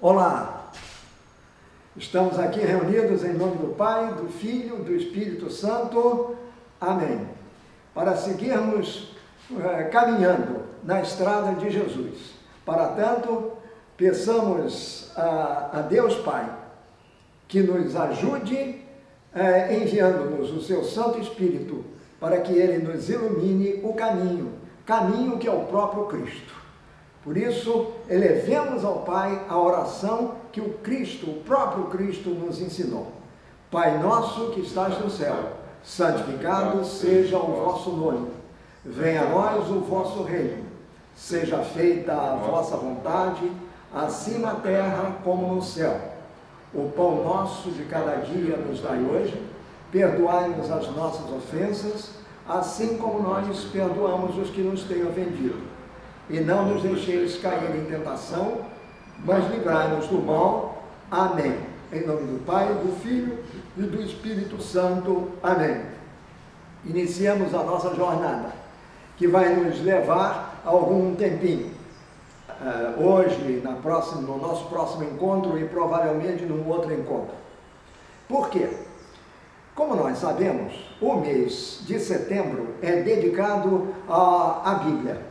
Olá, estamos aqui reunidos em nome do Pai, do Filho, do Espírito Santo, amém, para seguirmos caminhando na estrada de Jesus. Para tanto, peçamos a Deus Pai que nos ajude enviando-nos o seu Santo Espírito para que Ele nos ilumine o caminho que é o próprio Cristo. Por isso, elevemos ao Pai a oração que o próprio Cristo nos ensinou. Pai nosso que estás no céu, santificado seja o vosso nome. Venha a nós o vosso reino. Seja feita a vossa vontade, assim na terra como no céu. O pão nosso de cada dia nos dai hoje. Perdoai-nos as nossas ofensas, assim como nós perdoamos os que nos têm ofendido. E não nos deixeis cair em tentação, mas livrai-nos do mal. Amém. Em nome do Pai, do Filho e do Espírito Santo. Amém. Iniciamos a nossa jornada, que vai nos levar a algum tempinho. Hoje, no nosso próximo encontro e provavelmente num outro encontro. Por quê? Como nós sabemos, o mês de setembro é dedicado à Bíblia,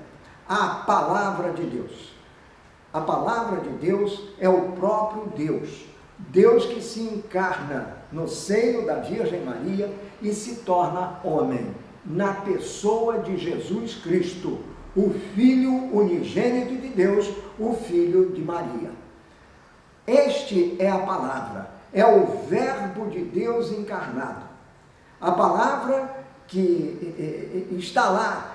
à Palavra de Deus. A Palavra de Deus é o próprio Deus, Deus que se encarna no seio da Virgem Maria e se torna homem, na pessoa de Jesus Cristo, o Filho unigênito de Deus, o Filho de Maria. Este é a Palavra, é o Verbo de Deus encarnado. A Palavra que está lá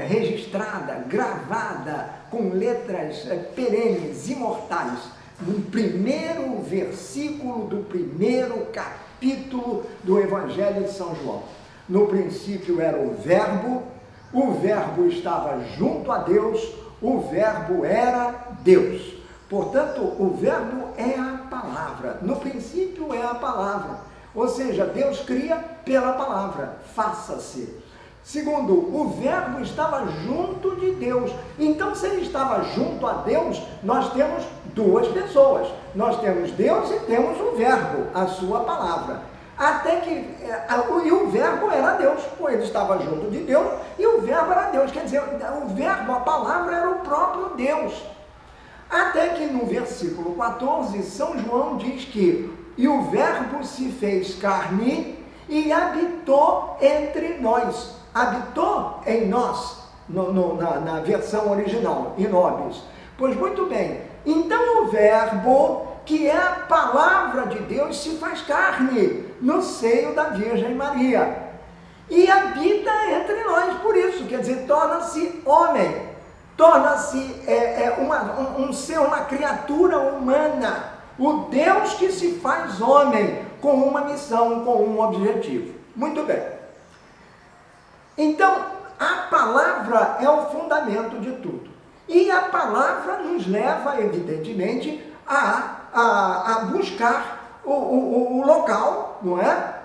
registrada, gravada, com letras perenes, imortais, no primeiro versículo do primeiro capítulo do Evangelho de São João. No princípio era o Verbo estava junto a Deus, o Verbo era Deus. Portanto, o Verbo é a palavra, no princípio é a palavra, ou seja, Deus cria pela palavra, faça-se. Segundo, o Verbo estava junto de Deus, então se ele estava junto a Deus, nós temos duas pessoas, nós temos Deus e temos o Verbo, a sua palavra. Até que, e o Verbo era Deus, ele estava junto de Deus e o Verbo era Deus, quer dizer, o Verbo, a palavra era o próprio Deus. Até que no versículo 14, São João diz que, e o Verbo se fez carne e habitou entre nós, habitou em nós, na versão original, in nobis. Pois muito bem, então o Verbo, que é a palavra de Deus, se faz carne no seio da Virgem Maria e habita entre nós, por isso, quer dizer, torna-se homem, torna-se um ser, uma criatura humana, o Deus que se faz homem com uma missão, com um objetivo. Muito bem. Então, a palavra é o fundamento de tudo. E a palavra nos leva, evidentemente, a buscar o local, não é?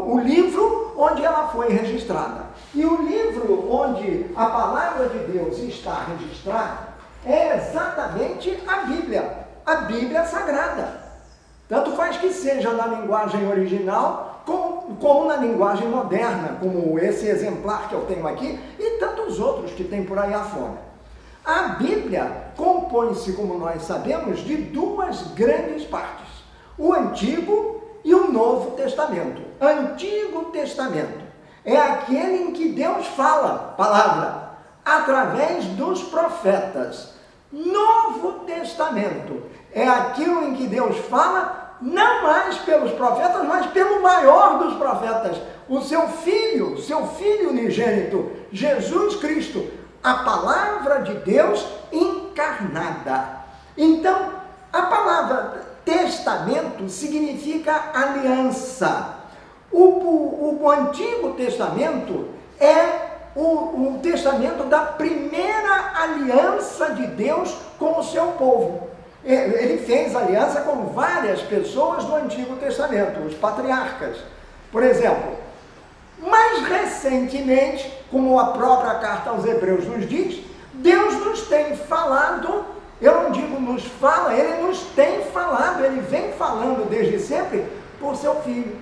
O livro onde ela foi registrada. E o livro onde a palavra de Deus está registrada é exatamente a Bíblia Sagrada. Tanto faz que seja na linguagem original, como na linguagem moderna, como esse exemplar que eu tenho aqui, e tantos outros que tem por aí afora. A Bíblia compõe-se, como nós sabemos, de duas grandes partes, o Antigo e o Novo Testamento. Antigo Testamento é aquele em que Deus fala, palavra, através dos profetas. Novo Testamento é aquilo em que Deus fala, não mais pelos profetas, mas pelo maior dos profetas, o seu Filho unigênito, Jesus Cristo, a palavra de Deus encarnada. Então, a palavra testamento significa aliança. O Antigo Testamento é o testamento da primeira aliança de Deus com o seu povo. Ele fez aliança com várias pessoas do Antigo Testamento, os patriarcas, por exemplo. Mais recentemente, como a própria carta aos Hebreus nos diz, Deus nos tem falado, eu não digo nos fala, Ele nos tem falado, Ele vem falando desde sempre por seu Filho.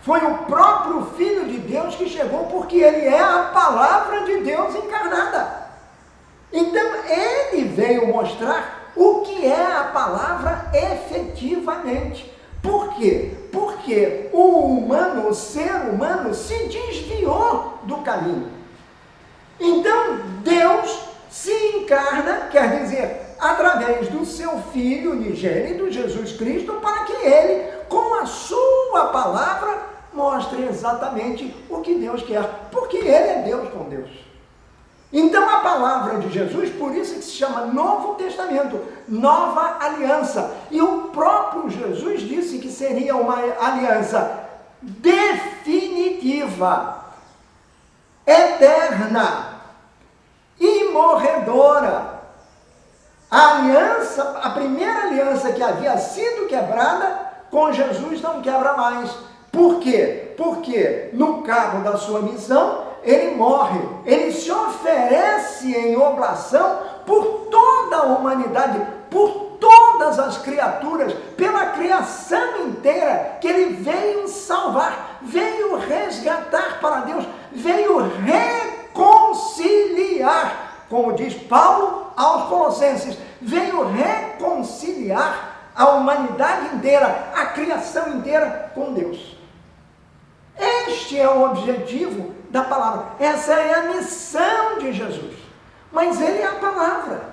Foi o próprio Filho de Deus que chegou, porque Ele é a palavra de Deus encarnada. Então, Ele veio mostrar o que é a palavra efetivamente. Por quê? Porque o ser humano se desviou do caminho. Então, Deus se encarna, quer dizer, através do seu Filho unigênito, Jesus Cristo, para que Ele, com a sua palavra, mostre exatamente o que Deus quer, porque Ele é Deus com Deus. Então a palavra de Jesus, por isso que se chama Novo Testamento, Nova Aliança. E o próprio Jesus disse que seria uma aliança definitiva, eterna, imorredora. A primeira aliança que havia sido quebrada, com Jesus não quebra mais. Por quê? Porque no cabo da sua missão, Ele morre, Ele se oferece em oblação por toda a humanidade, por todas as criaturas, pela criação inteira, que Ele veio salvar, veio resgatar para Deus, veio reconciliar, como diz Paulo aos Colossenses, veio reconciliar a humanidade inteira, a criação inteira com Deus. Este é o objetivo da palavra. Essa é a missão de Jesus. Mas Ele é a palavra.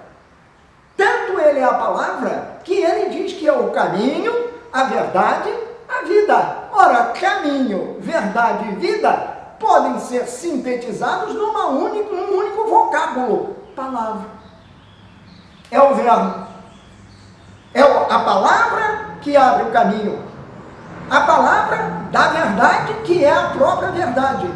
Tanto Ele é a palavra, que Ele diz que é o caminho, a verdade, a vida. Ora, caminho, verdade e vida podem ser sintetizados num único vocábulo. Palavra. É o verbo. É a palavra que abre o caminho. A palavra da verdade, que é a própria verdade.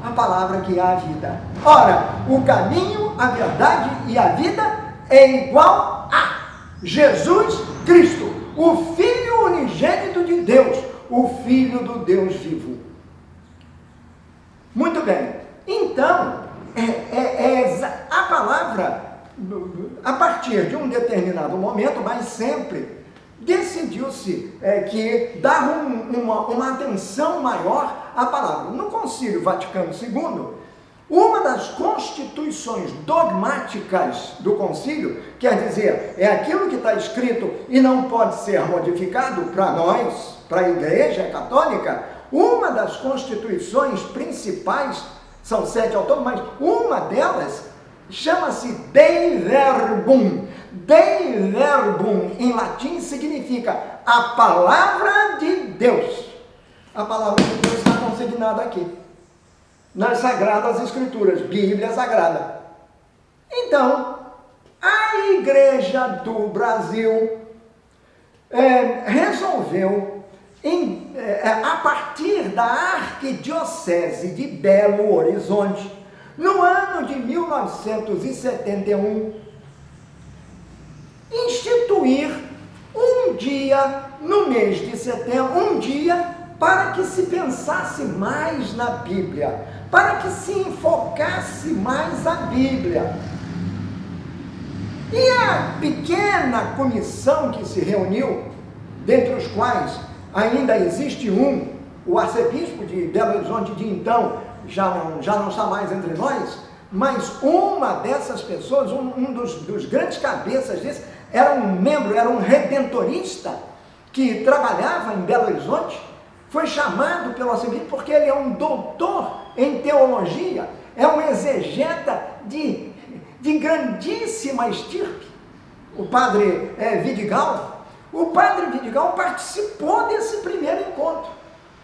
A palavra que é a vida. Ora, o caminho, a verdade e a vida é igual a Jesus Cristo, o Filho unigênito de Deus, o Filho do Deus vivo. Muito bem. Então, a palavra, a partir de um determinado momento, mas sempre, decidiu-se que dar uma atenção maior à palavra. No Concílio Vaticano II, uma das constituições dogmáticas do concílio, quer dizer, é aquilo que está escrito e não pode ser modificado para nós, para a Igreja Católica, uma das constituições principais, são 7 ao todo, mas uma delas chama-se Dei Verbum. Dei Verbum, em latim, significa a palavra de Deus. A palavra de Deus está consignada aqui, nas Sagradas Escrituras, Bíblia Sagrada. Então, a Igreja do Brasil resolveu, a partir da Arquidiocese de Belo Horizonte, no ano de 1971, instituir um dia, no mês de setembro, um dia para que se pensasse mais na Bíblia, para que se enfocasse mais a Bíblia. E a pequena comissão que se reuniu, dentre os quais ainda existe o arcebispo de Belo Horizonte de então, já não está mais entre nós, mas uma dessas pessoas, um dos grandes cabeças desse, era um redentorista que trabalhava em Belo Horizonte, foi chamado pelo arcebispo porque ele é um doutor em teologia, é um exegeta de grandíssima estirpe, o padre Vidigal. O padre Vidigal participou desse primeiro encontro,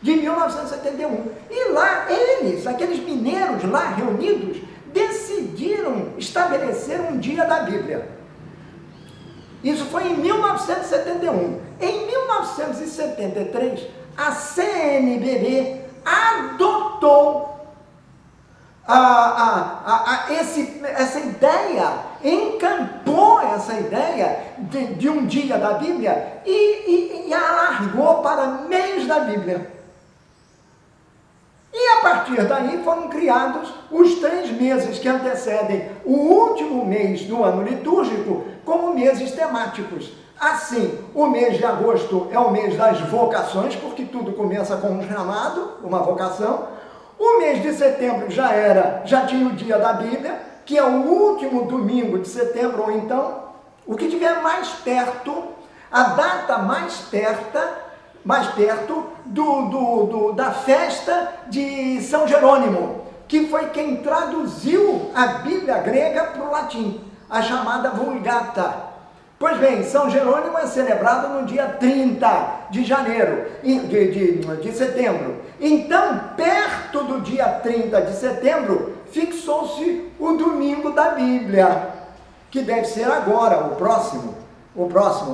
de 1971. E lá eles, aqueles mineiros lá reunidos, decidiram estabelecer um dia da Bíblia. Isso foi em 1971. Em 1973, a CNBB adotou essa ideia, encampou essa ideia de um dia da Bíblia e alargou para mês da Bíblia. E a partir daí foram criados os 3 meses que antecedem o último mês do ano litúrgico como meses temáticos. Assim, o mês de agosto é o mês das vocações, porque tudo começa com um chamado, uma vocação. O mês de setembro já tinha o dia da Bíblia, que é o último domingo de setembro, ou então, o que tiver mais perto, a data mais perto da festa de São Jerônimo, que foi quem traduziu a Bíblia grega para o latim, a chamada Vulgata. Pois bem, São Jerônimo é celebrado no dia 30 de janeiro, de setembro. Então, perto do dia 30 de setembro, fixou-se o domingo da Bíblia, que deve ser agora, o próximo,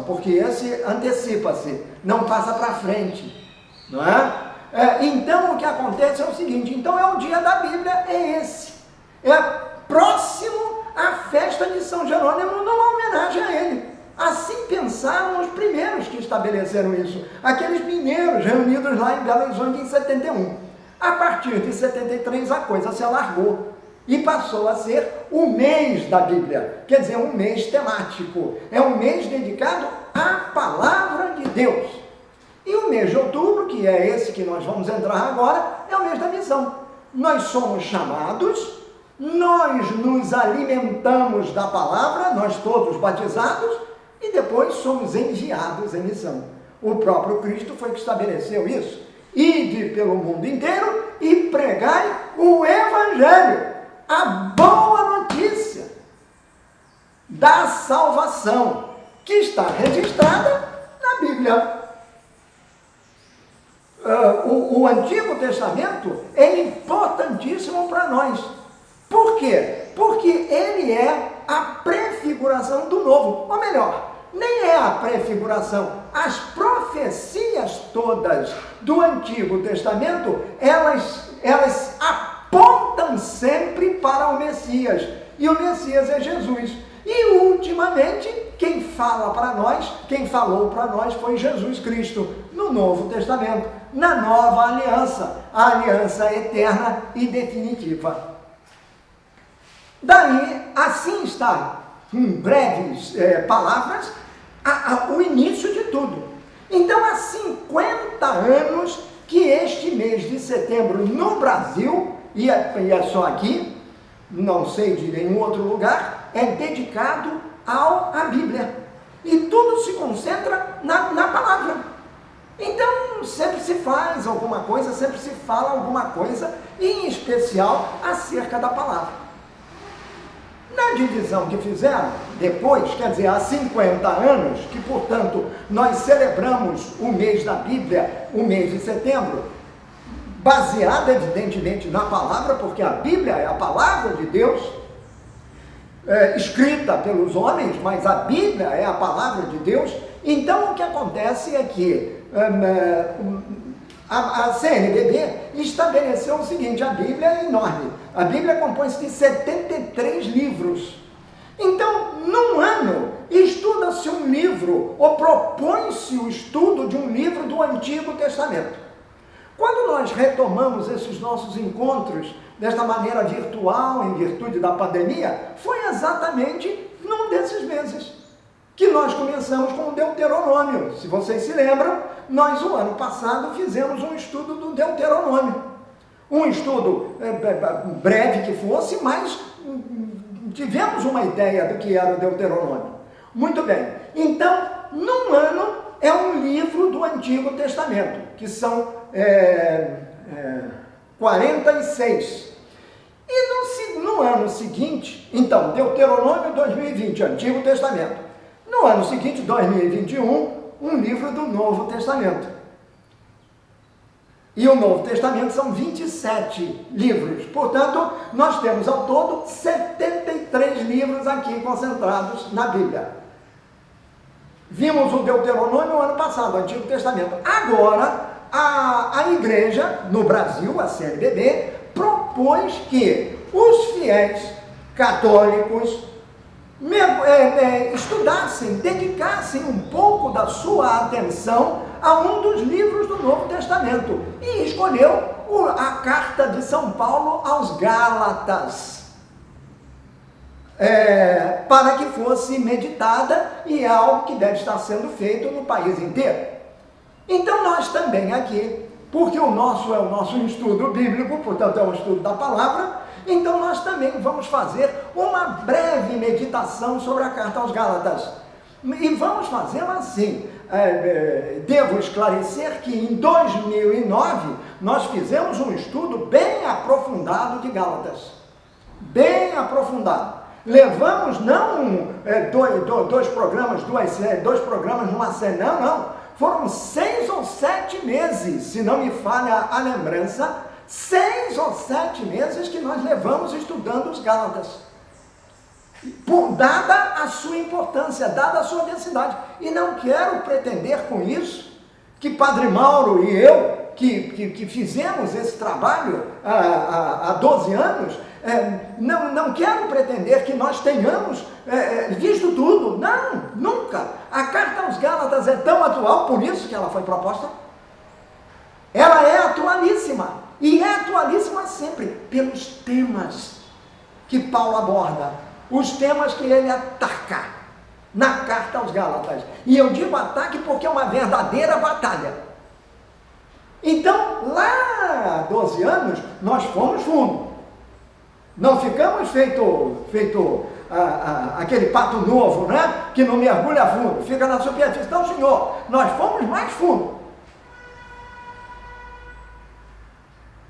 porque esse antecipa-se, não passa para frente, não é? Então, o que acontece é o seguinte, então é o dia da Bíblia, é esse, é próximo à festa de São Jerônimo, numa homenagem a ele. Assim pensaram os primeiros que estabeleceram isso, aqueles mineiros reunidos lá em Belo Horizonte em 71. A partir de 73 a coisa se alargou e passou a ser o mês da Bíblia, quer dizer, um mês temático, é um mês dedicado à palavra de Deus. E o mês de outubro, que é esse que nós vamos entrar agora, é o mês da missão. Nós somos chamados, nós nos alimentamos da palavra, nós todos batizados, e depois somos enviados em missão. O próprio Cristo foi que estabeleceu isso. Ide pelo mundo inteiro e pregai o Evangelho, a boa notícia da salvação, que está registrada na Bíblia. O Antigo Testamento é importantíssimo para nós. Por quê? Porque ele é a prefiguração do Novo, ou melhor, nem é a prefiguração. As profecias todas do Antigo Testamento, elas apontam sempre para o Messias, e o Messias é Jesus. E ultimamente, quem falou para nós foi Jesus Cristo, no Novo Testamento, na nova aliança, a aliança eterna e definitiva. Daí, assim está, em breves palavras, o início de tudo. Então, há 50 anos que este mês de setembro no Brasil, e é só aqui, não sei de nenhum outro lugar, é dedicado à Bíblia. E tudo se concentra na palavra. Então, sempre se faz alguma coisa, sempre se fala alguma coisa, em especial acerca da palavra. Na divisão que fizeram, depois, quer dizer, há 50 anos, que, portanto, nós celebramos o mês da Bíblia, o mês de setembro, baseada, evidentemente, na palavra, porque a Bíblia é a palavra de Deus, escrita pelos homens, mas a Bíblia é a palavra de Deus. Então, o que acontece é que a CNBB estabeleceu o seguinte: a Bíblia é enorme, a Bíblia compõe-se de 73 livros. Então, num ano, estuda-se um livro, ou propõe-se o estudo de um livro do Antigo Testamento. Quando nós retomamos esses nossos encontros desta maneira virtual, em virtude da pandemia, foi exatamente num desses meses que nós começamos com o Deuteronômio. Se vocês se lembram, nós, o ano passado, fizemos um estudo do Deuteronômio. Um estudo breve que fosse, mas tivemos uma ideia do que era o Deuteronômio. Muito bem. Então, num ano, é um livro do Antigo Testamento, que são 46. E no ano seguinte, então, Deuteronômio 2020, Antigo Testamento. No ano seguinte, 2021, um livro do Novo Testamento. E o Novo Testamento são 27 livros. Portanto, nós temos ao todo 73 livros aqui concentrados na Bíblia. Vimos o Deuteronômio no ano passado, o Antigo Testamento. Agora, a igreja, no Brasil, a CNBB, propôs que os fiéis católicos estudassem, dedicassem um pouco da sua atenção a um dos livros do Novo Testamento, e escolheu a carta de São Paulo aos Gálatas, para que fosse meditada, e é algo que deve estar sendo feito no país inteiro. Então nós também aqui, porque o nosso é o nosso estudo bíblico, portanto é um estudo da palavra, então nós também vamos fazer uma breve meditação sobre a carta aos Gálatas. E vamos fazê-la assim. Devo esclarecer que em 2009 nós fizemos um estudo bem aprofundado de Gálatas. Bem aprofundado. Levamos não dois programas numa série, não. Foram 6 ou 7 meses, se não me falha a lembrança, 6 ou 7 meses que nós levamos estudando os Gálatas. Dada a sua importância, dada a sua densidade. E não quero pretender com isso que Padre Mauro e eu, que fizemos esse trabalho há 12 anos, não quero pretender que nós tenhamos visto tudo. Não, nunca. A carta aos Gálatas é tão atual, por isso que ela foi proposta. Ela é atualíssima, e é atualíssima sempre, pelos temas que Paulo aborda, os temas que ele ataca na carta aos Gálatas. E eu digo ataque porque é uma verdadeira batalha. Então, lá há 12 anos, nós fomos fundo. Não ficamos feito aquele pato novo, né? Que não mergulha fundo, fica na superfície. Então, senhor, nós fomos mais fundo.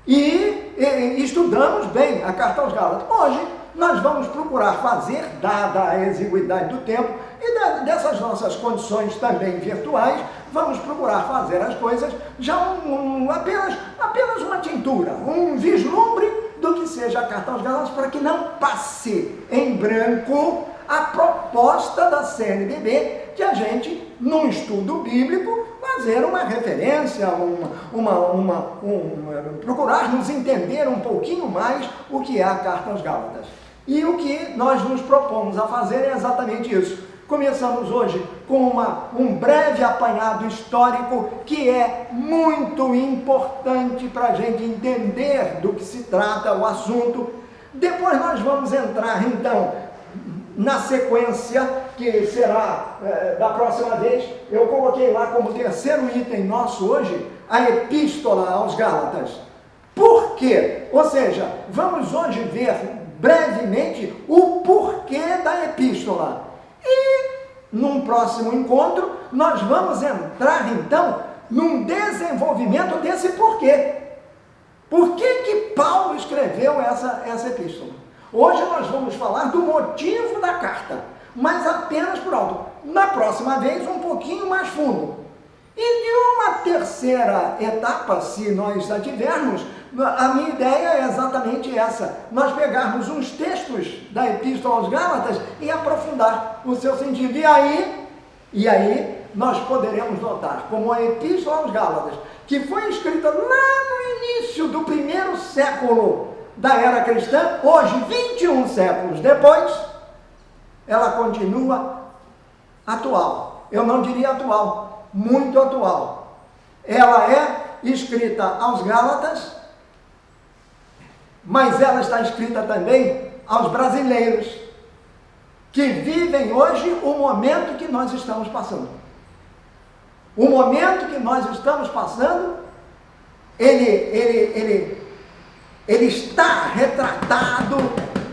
E estudamos bem a carta aos Gálatas. Hoje, nós vamos procurar fazer, dada a exiguidade do tempo e dessas nossas condições também virtuais, vamos procurar fazer as coisas já apenas uma tintura, um vislumbre do que seja a carta aos Gálatas, para que não passe em branco a proposta da CNBB, que a gente, num estudo bíblico, fazer uma referência, procurar nos entender um pouquinho mais o que é a carta aos Gálatas. E o que nós nos propomos a fazer é exatamente isso. Começamos hoje com um breve apanhado histórico que é muito importante para a gente entender do que se trata o assunto. Depois nós vamos entrar, então, na sequência, que será da próxima vez. Eu coloquei lá como terceiro item nosso hoje, a Epístola aos Gálatas. Por quê? Ou seja, vamos hoje ver brevemente o porquê da Epístola. E, num próximo encontro, nós vamos entrar, então, num desenvolvimento desse porquê. Por que Paulo escreveu essa epístola? Hoje nós vamos falar do motivo da carta, mas apenas por alto. Na próxima vez, um pouquinho mais fundo. E de uma terceira etapa, se nós a tivermos, a minha ideia é exatamente essa: nós pegarmos uns textos da Epístola aos Gálatas e aprofundar o seu sentido. E aí nós poderemos notar como a Epístola aos Gálatas, que foi escrita lá no início do 1º século da era cristã, hoje, 21 séculos depois, ela continua atual. Eu não diria atual, muito atual. Ela é escrita aos Gálatas, mas ela está escrita também aos brasileiros, que vivem hoje o momento que nós estamos passando. O momento que nós estamos passando, ele está retratado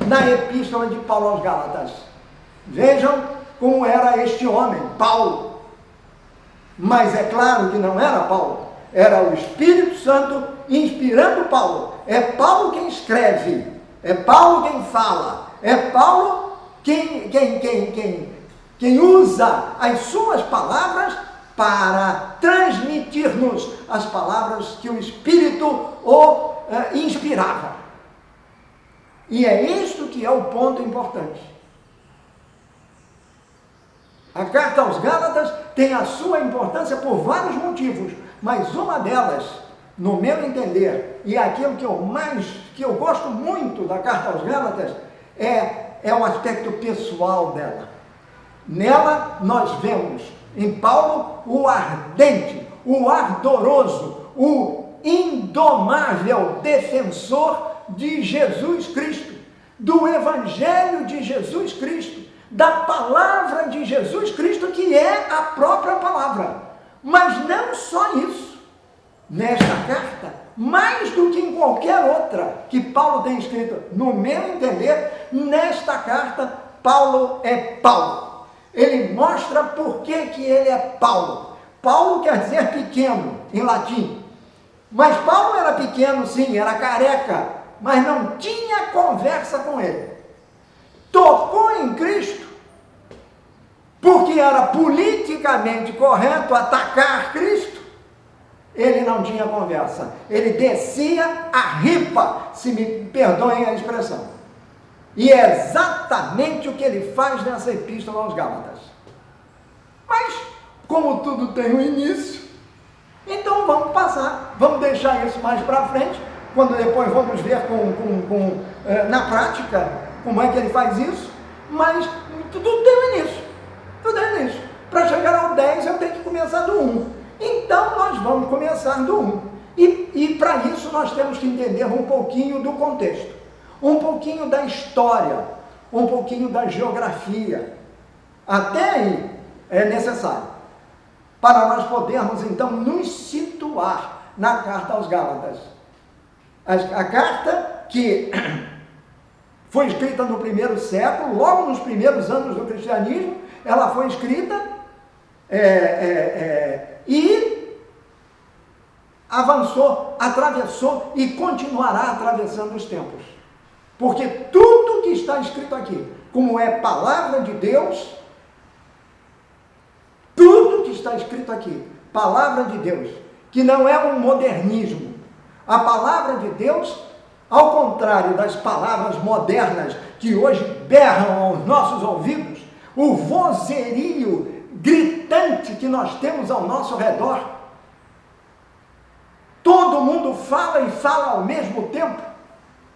na Epístola de Paulo aos Gálatas. Vejam como era este homem, Paulo. Mas é claro que não era Paulo, era o Espírito Santo inspirando Paulo. É Paulo quem escreve, é Paulo quem fala, é Paulo quem usa as suas palavras para transmitir-nos as palavras que o Espírito o inspirava. E é isto que é o ponto importante. A carta aos Gálatas tem a sua importância por vários motivos, mas uma delas, no meu entender, e aquilo que eu gosto muito da carta aos Gálatas, é o aspecto pessoal dela. Nela nós vemos em Paulo o ardente, o ardoroso, o indomável defensor de Jesus Cristo, do Evangelho de Jesus Cristo, da palavra de Jesus Cristo, que é a própria palavra. Mas não só isso. Nesta carta, mais do que em qualquer outra que Paulo tem escrito, no meu entender, nesta carta, Paulo é Paulo. Ele mostra por que ele é Paulo. Paulo quer dizer pequeno, em latim. Mas Paulo era pequeno, sim, era careca, mas não tinha conversa com ele. Tocou em Cristo, porque era politicamente correto atacar Cristo. Ele não tinha conversa, ele descia a ripa, se me perdoem a expressão. E é exatamente o que ele faz nessa epístola aos Gálatas. Mas, como tudo tem um início, então vamos passar, vamos deixar isso mais para frente, quando depois vamos ver na prática como é que ele faz isso, mas tudo tem um início, tudo é início. Para chegar ao 10 eu tenho que começar do 1. Então nós vamos começar do 1. E para isso nós temos que entender um pouquinho do contexto, um pouquinho da história, um pouquinho da geografia. Até aí é necessário, para nós podermos então nos situar na carta aos Gálatas. A carta que foi escrita no primeiro século, logo nos primeiros anos do cristianismo, ela foi escrita e avançou, atravessou e continuará atravessando os tempos. Porque tudo que está escrito aqui, como é palavra de Deus, tudo que está escrito aqui, palavra de Deus, que não é um modernismo. A palavra de Deus, ao contrário das palavras modernas que hoje berram aos nossos ouvidos, o vozerio gritante que nós temos ao nosso redor, todo mundo fala e fala ao mesmo tempo,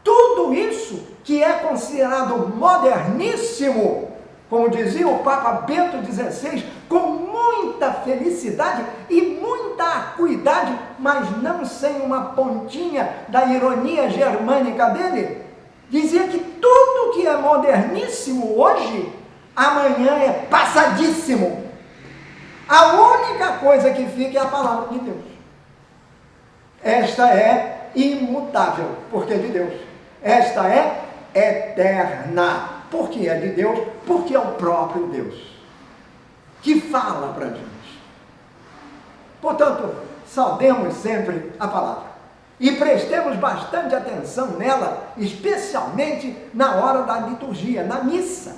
tudo isso que é considerado moderníssimo, como dizia o Papa Bento XVI, com muita felicidade e muita acuidade, mas não sem uma pontinha da ironia germânica dele, dizia que tudo que é moderníssimo hoje, amanhã é passadíssimo. A única coisa que fica é a palavra de Deus. Esta é imutável, porque é de Deus. Esta é eterna, porque é de Deus, porque é o próprio Deus que fala para a gente. Portanto, saudemos sempre a palavra e prestemos bastante atenção nela, especialmente na hora da liturgia, na missa.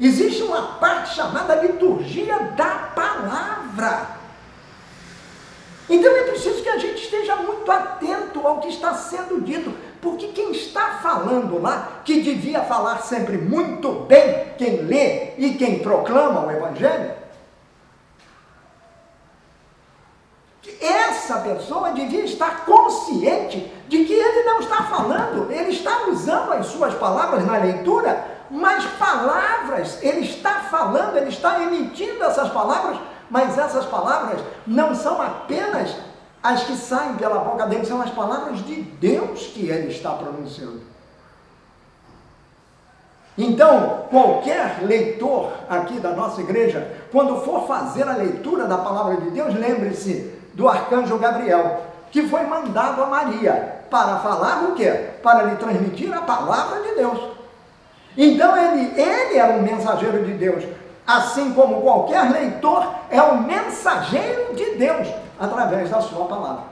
Existe uma parte chamada liturgia da palavra. Então é preciso que a gente esteja muito atento ao que está sendo dito, porque quem está falando lá, que devia falar sempre muito bem, quem lê e quem proclama o Evangelho, essa pessoa devia estar consciente de que ele não está falando, ele está usando as suas palavras na leitura, mas palavras, ele está falando, ele está emitindo essas palavras, mas essas palavras não são apenas as que saem pela boca dele, são as palavras de Deus que ele está pronunciando. Então, qualquer leitor aqui da nossa igreja, quando for fazer a leitura da palavra de Deus, lembre-se do arcanjo Gabriel, que foi mandado a Maria para falar o quê? Para lhe transmitir a palavra de Deus. Então, ele era um mensageiro de Deus, assim como qualquer leitor é um mensageiro de Deus, através da sua palavra.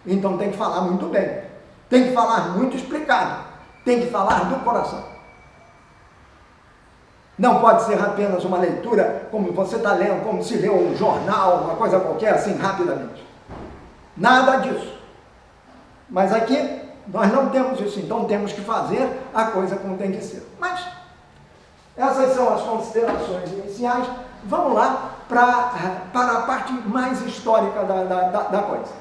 Então tem que falar muito bem, tem que falar muito explicado, tem que falar do coração. Não pode ser apenas uma leitura, como você está lendo, como se lê um jornal, uma coisa qualquer, assim, rapidamente. Nada disso. Mas aqui, nós não temos isso, então temos que fazer a coisa como tem que ser. Mas, essas são as considerações iniciais. Vamos lá para a parte mais histórica da coisa.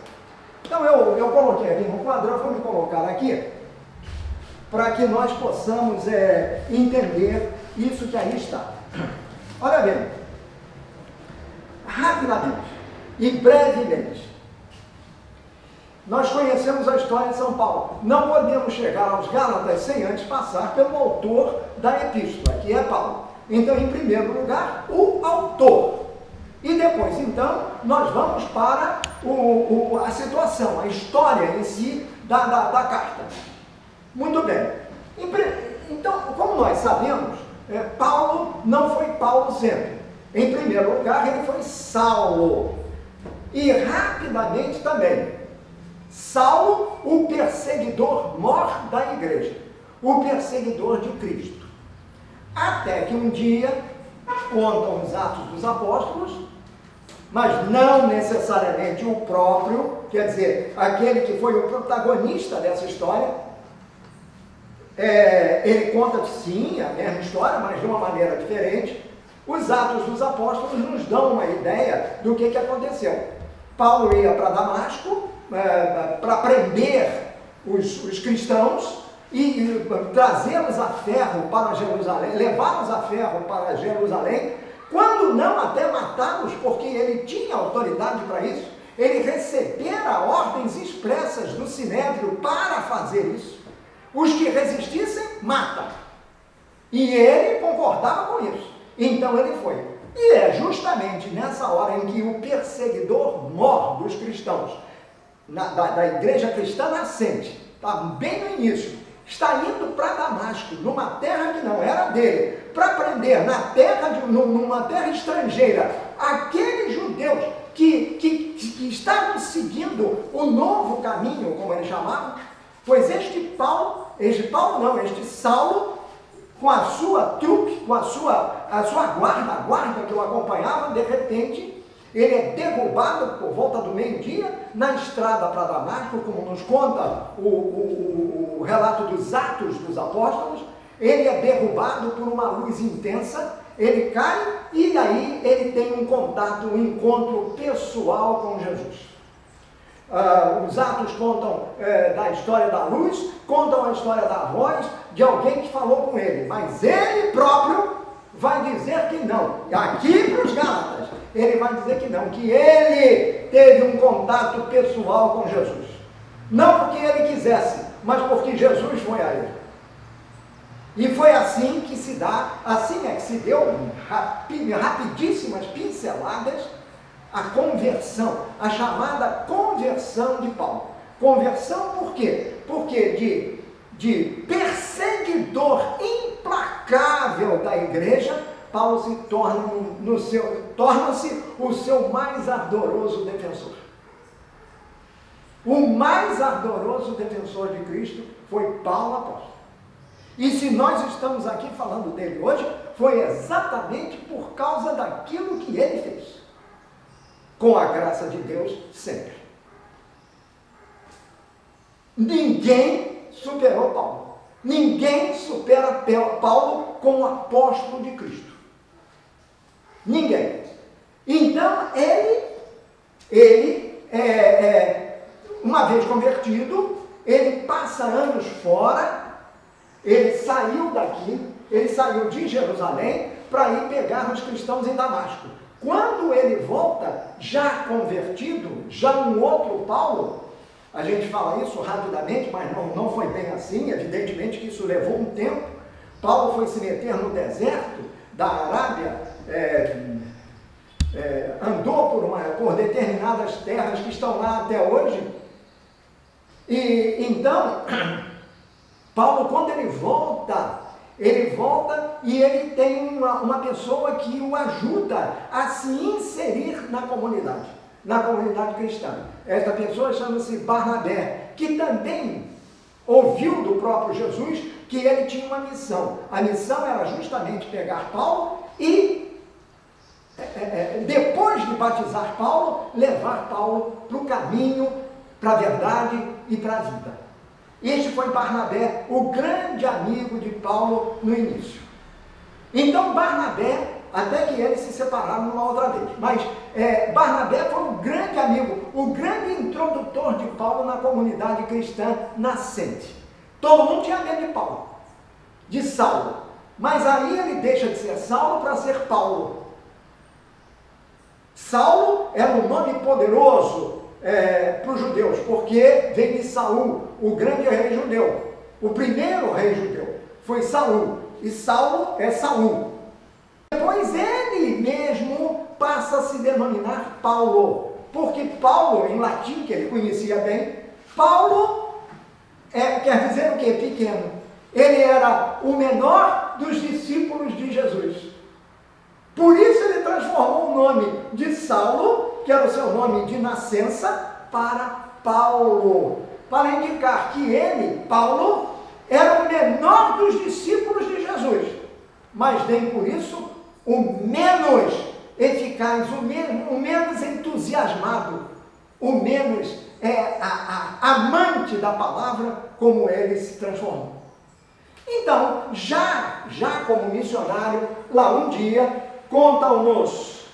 Então, eu coloquei aqui no quadro, eu vou me colocar aqui, para que nós possamos entender isso que aí está. Olha bem, rapidamente e brevemente, Nós conhecemos a história de São Paulo. Não podemos chegar aos Gálatas sem antes passar pelo autor da epístola, que é Paulo. Então, em primeiro lugar, o autor. E depois, então, nós vamos para a situação, a história em si da carta. Muito bem. Então, como nós sabemos, Paulo não foi Paulo sempre. Em primeiro lugar, ele foi Saulo. E rapidamente também, Saulo, o perseguidor mor da igreja, o perseguidor de Cristo. Até que um dia, contam os Atos dos Apóstolos, mas não necessariamente o próprio, quer dizer, aquele que foi o protagonista dessa história, ele conta sim a mesma história, mas de uma maneira diferente. Os Atos dos Apóstolos nos dão uma ideia do que aconteceu. Paulo ia para Damasco para prender os cristãos e trazê-los a ferro para Jerusalém, levá-los a ferro para Jerusalém, quando não até matá-los, porque ele tinha autoridade para isso. Ele recebera ordens expressas do Sinédrio para fazer isso. Os que resistissem, mata. E ele concordava com isso. Então ele foi. E é justamente nessa hora em que o perseguidor mor dos cristãos, da igreja cristã nascente, está bem no início, está indo para Damasco, numa terra que não era dele, para prender numa terra estrangeira, aqueles judeus que estavam seguindo o novo caminho, como ele chamava, pois este Saulo, com a sua trupe, com a sua guarda, a guarda que o acompanhava, de repente, ele é derrubado por volta do meio-dia, na estrada para Damasco, como nos conta o relato dos Atos dos Apóstolos. Ele é derrubado por uma luz intensa, ele cai e aí ele tem um contato, um encontro pessoal com Jesus. Os Atos contam da história da luz, contam a história da voz de alguém que falou com ele, mas ele próprio vai dizer que não. Aqui para os Gálatas, ele vai dizer que não, que ele teve um contato pessoal com Jesus. Não porque ele quisesse, mas porque Jesus foi a ele. E foi assim que se deu, rapidíssimas pinceladas, a conversão, a chamada conversão de Paulo. Conversão por quê? Porque de perseguidor implacável da igreja, Paulo se torna-se o seu mais ardoroso defensor. O mais ardoroso defensor de Cristo foi Paulo apóstolo. E se nós estamos aqui falando dele hoje, foi exatamente por causa daquilo que ele fez. Com a graça de Deus, sempre. Ninguém superou Paulo. Ninguém supera Paulo como apóstolo de Cristo. Ninguém. Então, ele uma vez convertido, ele passa anos fora, ele saiu daqui, ele saiu de Jerusalém para ir pegar os cristãos em Damasco. Quando ele volta, já convertido, já um outro Paulo, a gente fala isso rapidamente, mas não foi bem assim, evidentemente que isso levou um tempo. Paulo foi se meter no deserto da Arábia, andou por determinadas terras que estão lá até hoje. E então, Paulo, quando ele volta e ele tem uma pessoa que o ajuda a se inserir na comunidade cristã. Esta pessoa chama-se Barnabé, que também ouviu do próprio Jesus que ele tinha uma missão. A missão era justamente pegar Paulo e, depois de batizar Paulo, levar Paulo para o caminho, para a verdade e para a vida. Este foi Barnabé, o grande amigo de Paulo no início. Então Barnabé, até que eles se separaram uma outra vez, mas Barnabé foi um grande amigo, o grande introdutor de Paulo na comunidade cristã nascente. Todo mundo tinha medo de Paulo, de Saulo, mas aí ele deixa de ser Saulo para ser Paulo. Saulo era um nome poderoso, para os judeus, porque vem de Saul, o grande rei judeu. O primeiro rei judeu foi Saul, e Saulo é Saul. Depois ele mesmo passa a se denominar Paulo, porque Paulo, em latim, que ele conhecia bem, Paulo quer dizer o quê? Pequeno. Ele era o menor dos discípulos de Jesus. Por isso ele transformou o nome de Saulo, que era o seu nome de nascença, para Paulo, para indicar que ele, Paulo, era o menor dos discípulos de Jesus, mas nem por isso o menos eficaz, o menos entusiasmado, o menos amante da palavra, como ele se transformou. Então, já como missionário, lá um dia, contam-nos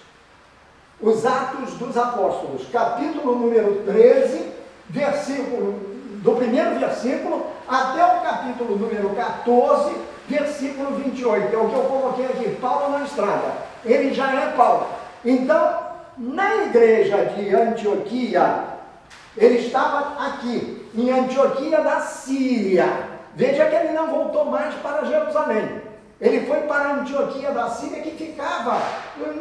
os Atos dos Apóstolos, capítulo número 13, do primeiro versículo até o capítulo número 14, versículo 28, é o que eu coloquei aqui, Paulo na estrada, ele já é Paulo. Então, na igreja de Antioquia, ele estava aqui, em Antioquia da Síria. Veja que ele não voltou mais para Jerusalém, ele foi para Antioquia da Síria, que ficava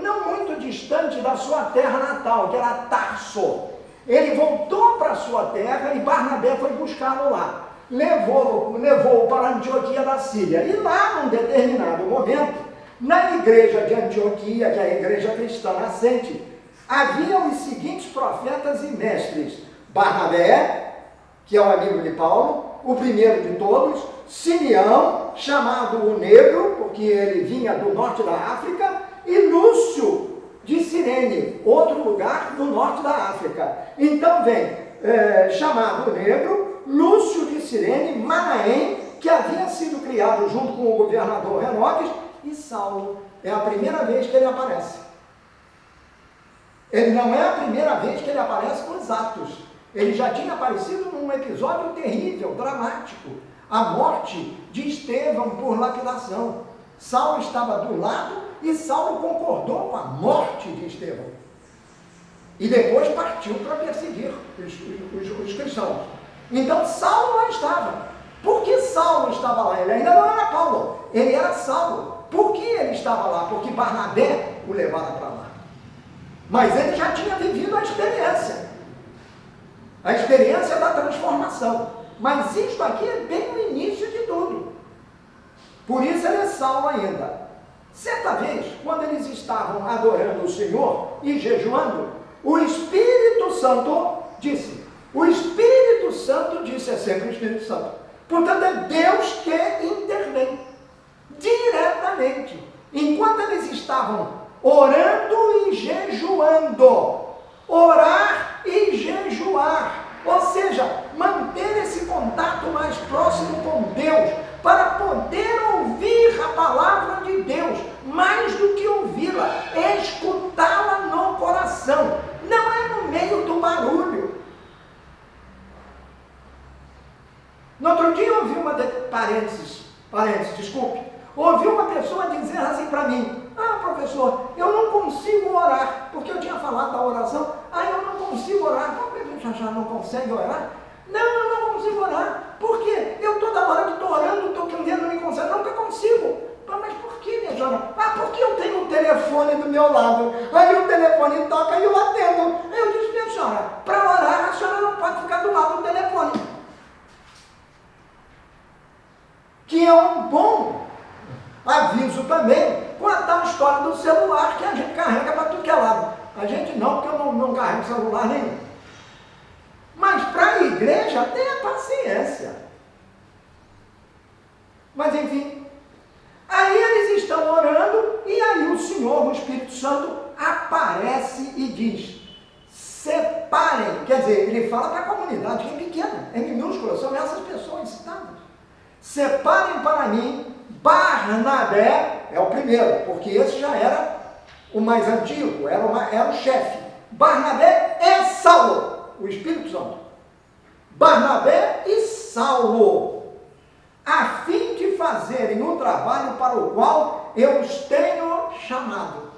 não muito distante da sua terra natal, que era Tarso. Ele voltou para a sua terra e Barnabé foi buscá-lo lá. Levou-o para Antioquia da Síria. E lá, num determinado momento, na igreja de Antioquia, que é a igreja cristã nascente, havia os seguintes profetas e mestres: Barnabé, que é o amigo de Paulo, o primeiro de todos; Simeão, chamado o Negro, porque ele vinha do norte da África; e Lúcio, de Cirene, outro lugar do norte da África. Então vem, chamado o Negro, Lúcio de Cirene, Manaém, que havia sido criado junto com o governador Herodes, e Saulo. É a primeira vez que ele aparece. Ele não é a primeira vez que ele aparece nos Atos. Ele já tinha aparecido num episódio terrível, dramático, a morte de Estevão por lapidação. Saulo estava do lado e Saulo concordou com a morte de Estevão. E depois partiu para perseguir os cristãos. Então Saulo lá estava. Por que Saulo estava lá? Ele ainda não era Paulo, ele era Saulo. Por que ele estava lá? Porque Barnabé o levara para lá. Mas ele já tinha vivido a experiência da transformação. Mas isto aqui é bem o início de tudo. Por isso ele é Saulo ainda. Certa vez, quando eles estavam adorando o Senhor e jejuando, o Espírito Santo disse, é sempre o Espírito Santo. Portanto, é Deus que intervém diretamente. Enquanto eles estavam orando e jejuando, orar e jejuar, ou seja, manter esse contato mais próximo com Deus, para poder ouvir a palavra de Deus, mais do que ouvi-la, escutá-la no coração, não é no meio do barulho. No outro dia eu ouvi ouvi uma pessoa dizer assim para mim: professor, eu não consigo orar, porque eu tinha falado da oração, eu não consigo orar. Por que já não consegue orar? Não, eu não consigo orar, porque eu toda hora que estou orando, estou querendo me concentrar, nunca consigo. Mas por que, minha senhora? Porque eu tenho um telefone do meu lado, aí o telefone toca e eu atendo. Eu disse: minha senhora, para orar a senhora não pode ficar do lado do telefone, que é um bom aviso também com a tal história do celular que a gente carrega para tudo que é lado. A gente não, porque eu não carrego celular nenhum. Mas para a igreja, tenha paciência. Mas enfim, aí eles estão orando e aí o Senhor, o Espírito Santo, aparece e diz: separem. Quer dizer, ele fala para a comunidade, que é pequena, é minúscula, são essas pessoas citadas. Separem para mim Barnabé, é o primeiro, porque esse já era o mais antigo, era o chefe. Barnabé é Saulo, o Espírito Santo. Barnabé e Saulo, a fim de fazerem o trabalho para o qual eu os tenho chamado.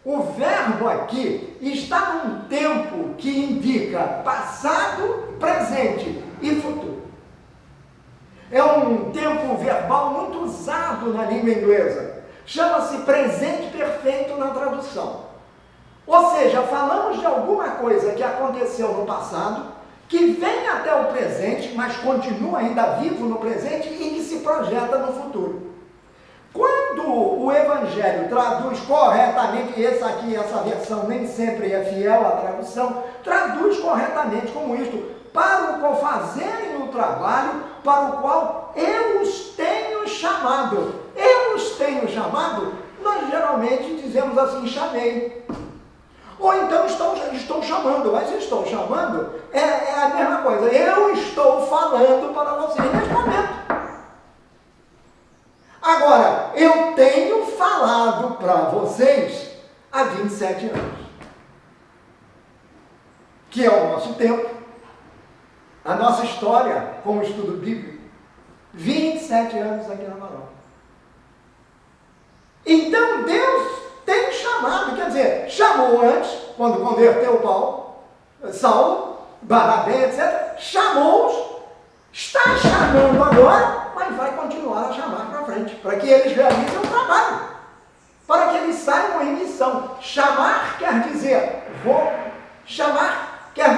O verbo aqui está num tempo que indica passado, presente e futuro. É um tempo verbal muito usado na língua inglesa. Chama-se presente perfeito na tradução. Ou seja, falamos de alguma coisa que aconteceu no passado, que vem até o presente, mas continua ainda vivo no presente e que se projeta no futuro. Quando o Evangelho traduz corretamente, e essa versão nem sempre é fiel à tradução, traduz corretamente como isto: para o qual fazerem o trabalho para o qual eu os tenho chamado. Eu os tenho chamado, nós geralmente dizemos assim: chamei. Ou então estou chamando, mas estou chamando é a mesma coisa. Eu estou falando para vocês nesse momento. Agora, eu tenho falado para vocês há 27 anos, que é o nosso tempo, a nossa história como estudo bíblico. 27 anos aqui na Maroc. Então, Deus tem chamado, quer dizer, chamou antes, quando converteu Saulo, Barnabé, etc. Chamou-os, está chamando agora, mas vai continuar a chamar para frente, para que eles realizem o trabalho, para que eles saiam em missão. Chamar quer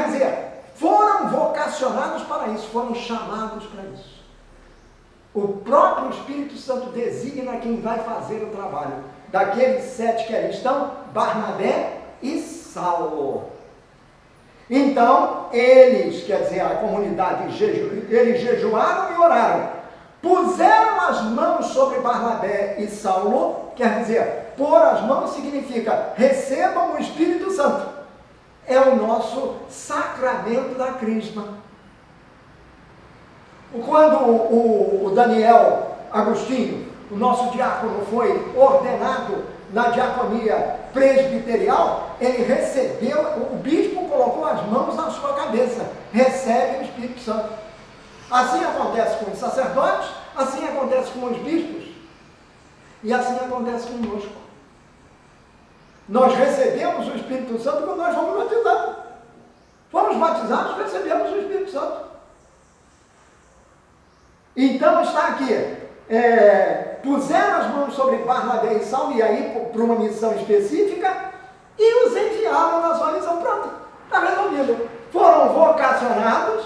dizer, foram vocacionados para isso, foram chamados para isso. O próprio Espírito Santo designa quem vai fazer o trabalho. Daqueles 7 que ali estão, Barnabé e Saulo. Então, eles, quer dizer, a comunidade, eles jejuaram e oraram. Puseram as mãos sobre Barnabé e Saulo, quer dizer, pôr as mãos significa recebam o Espírito Santo. É o nosso sacramento da crisma. Quando o Daniel Agostinho, o nosso diácono, foi ordenado na diaconia presbiterial, ele recebeu, o bispo colocou as mãos na sua cabeça, recebe o Espírito Santo. Assim acontece com os sacerdotes, assim acontece com os bispos, e assim acontece conosco. Nós recebemos o Espírito Santo quando nós fomos batizados. Fomos batizados, recebemos o Espírito Santo. Então está aqui, puseram as mãos sobre Barnabé e Saulo, e aí para uma missão específica, e os enviaram na sua missão. Pronto, está resolvido. Foram vocacionados,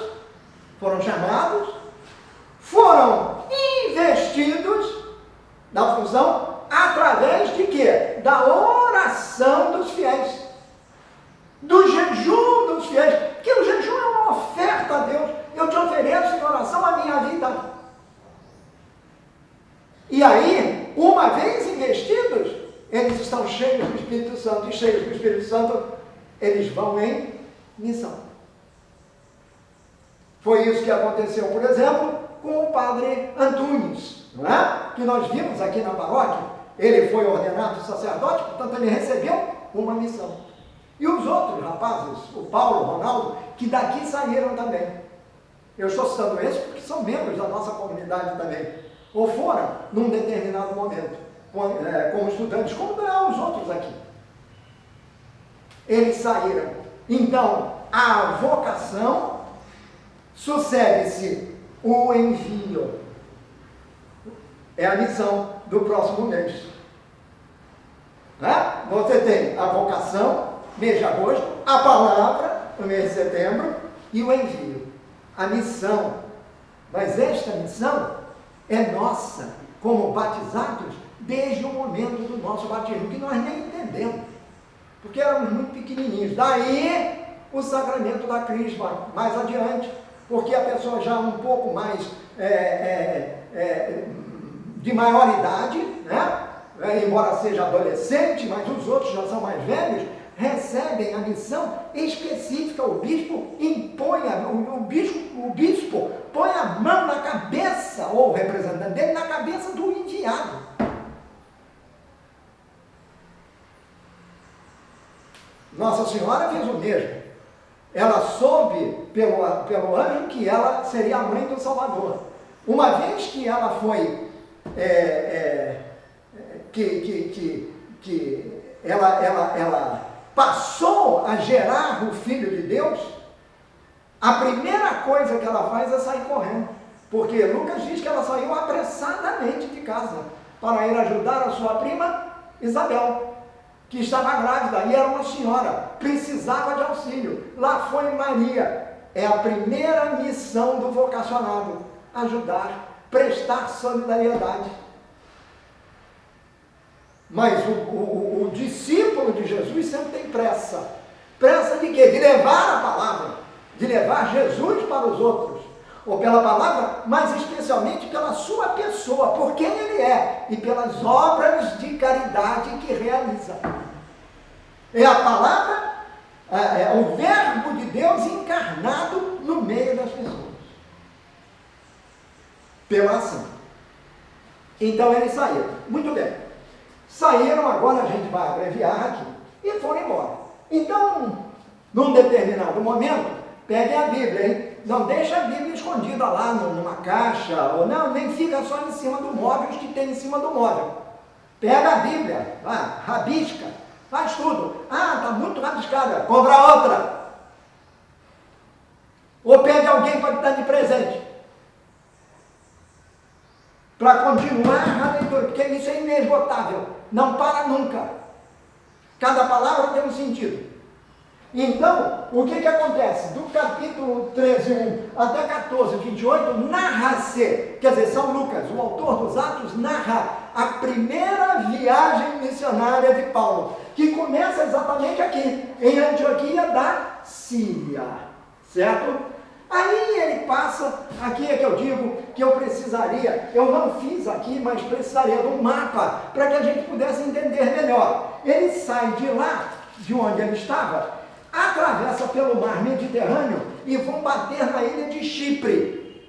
foram chamados, foram investidos na função, através de quê? Da oração dos fiéis, do jejum dos fiéis, porque o jejum é uma oferta a Deus. Eu te ofereço em oração a minha vida. E aí, uma vez investidos, eles estão cheios do Espírito Santo, e cheios do Espírito Santo, eles vão em missão. Foi isso que aconteceu, por exemplo, com o padre Antunes, não é? Que nós vimos aqui na paróquia. Ele foi ordenado sacerdote, portanto ele recebeu uma missão. E os outros rapazes, o Paulo, o Ronaldo, que daqui saíram também. Eu estou citando esses porque são membros da nossa comunidade também. Ou foram, num determinado momento, como estudantes, como os outros aqui. Eles saíram. Então, a vocação sucede-se o envio. É a missão do próximo mês. Né? Você tem a vocação, mês de agosto, a palavra, no mês de setembro, e o envio. A missão. Mas esta missão é nossa, como batizados, desde o momento do nosso batismo, que nós nem entendemos, porque éramos muito pequenininhos. Daí o sacramento da crisma, mais adiante, porque a pessoa já um pouco mais de maior idade, né? Embora seja adolescente, mas os outros já são mais velhos, recebem a missão específica. O bispo impõe, o bispo põe a mão na cabeça, ou o representante dele, na cabeça do enviado. Nossa Senhora fez o mesmo. Ela soube pelo anjo que ela seria a mãe do Salvador. Uma vez que ela foi, ela passou a gerar o Filho de Deus, a primeira coisa que ela faz é sair correndo. Porque Lucas diz que ela saiu apressadamente de casa para ir ajudar a sua prima Isabel, que estava grávida e era uma senhora, precisava de auxílio. Lá foi Maria. É a primeira missão do vocacionado: ajudar, prestar solidariedade. Mas o discípulo de Jesus sempre tem pressa. Pressa de quê? De levar a palavra, de levar Jesus para os outros, ou pela palavra, mas especialmente pela sua pessoa, por quem ele é, e pelas obras de caridade que realiza. É a palavra, é o verbo de Deus encarnado no meio das pessoas, pela ação. Então eles saíram. Muito bem. Saíram, agora a gente vai abreviar aqui, e foram embora. Então, num determinado momento, peguem a Bíblia, hein? Não deixa a Bíblia escondida lá numa caixa, ou não, nem fica só em cima do móvel, os que tem em cima do móvel. Pega a Bíblia, rabisca, faz tudo. Ah, está muito rabiscada, compra outra. Ou pede alguém para te dar de presente, para continuar a leitura, porque isso é inesgotável, não para nunca. Cada palavra tem um sentido. Então, o que acontece? Do capítulo 13, 1 até 14, 28, narra-se, quer dizer, São Lucas, o autor dos Atos, narra a primeira viagem missionária de Paulo, que começa exatamente aqui, em Antioquia da Síria, certo? Aí ele passa, aqui é que eu digo que eu precisaria, eu não fiz aqui, mas precisaria de um mapa, para que a gente pudesse entender melhor. Ele sai de lá, de onde ele estava, atravessa pelo mar Mediterrâneo e vão bater na ilha de Chipre.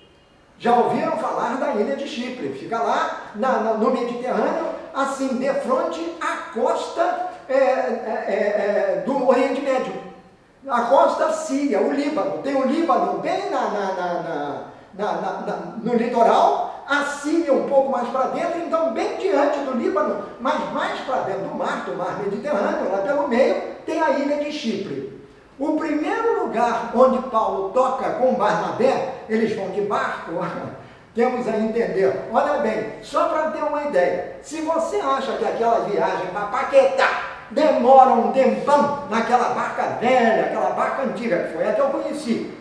Já ouviram falar da ilha de Chipre? Fica lá no Mediterrâneo, assim, de frente à costa do Oriente Médio. A costa síria, o Líbano. Tem o Líbano bem no litoral, a Síria um pouco mais para dentro, então bem diante do Líbano, mas mais para dentro do mar Mediterrâneo, lá pelo meio, tem a ilha de Chipre. O primeiro lugar onde Paulo toca com Barnabé, eles vão de barco, temos a entender. Olha bem, só para ter uma ideia, se você acha que aquela viagem para Paquetá demora um tempão naquela barca velha, aquela barca antiga, que foi a que eu conheci,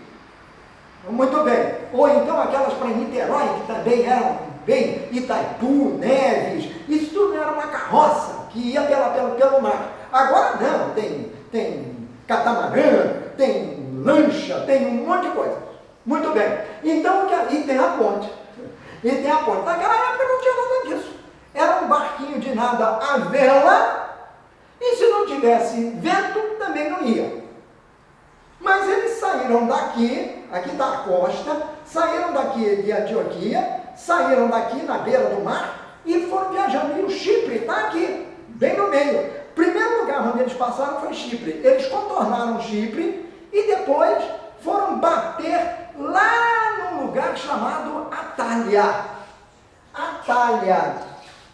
muito bem, ou então aquelas para Niterói, que também eram bem Itaipu, Neves, isso tudo era uma carroça que ia pelo mar. Agora não, tem catamarã, tem lancha, tem um monte de coisa. Muito bem, então, e tem a ponte. Naquela época não tinha nada disso, era um barquinho de nada à vela, e se não tivesse vento, também não ia. Mas eles saíram daqui, aqui está a costa, saíram daqui de Antioquia, saíram daqui na beira do mar, e foram viajando, e o Chipre está aqui, bem no meio. O primeiro lugar onde eles passaram foi Chipre. Eles contornaram Chipre, e depois foram bater lá num lugar chamado Atália.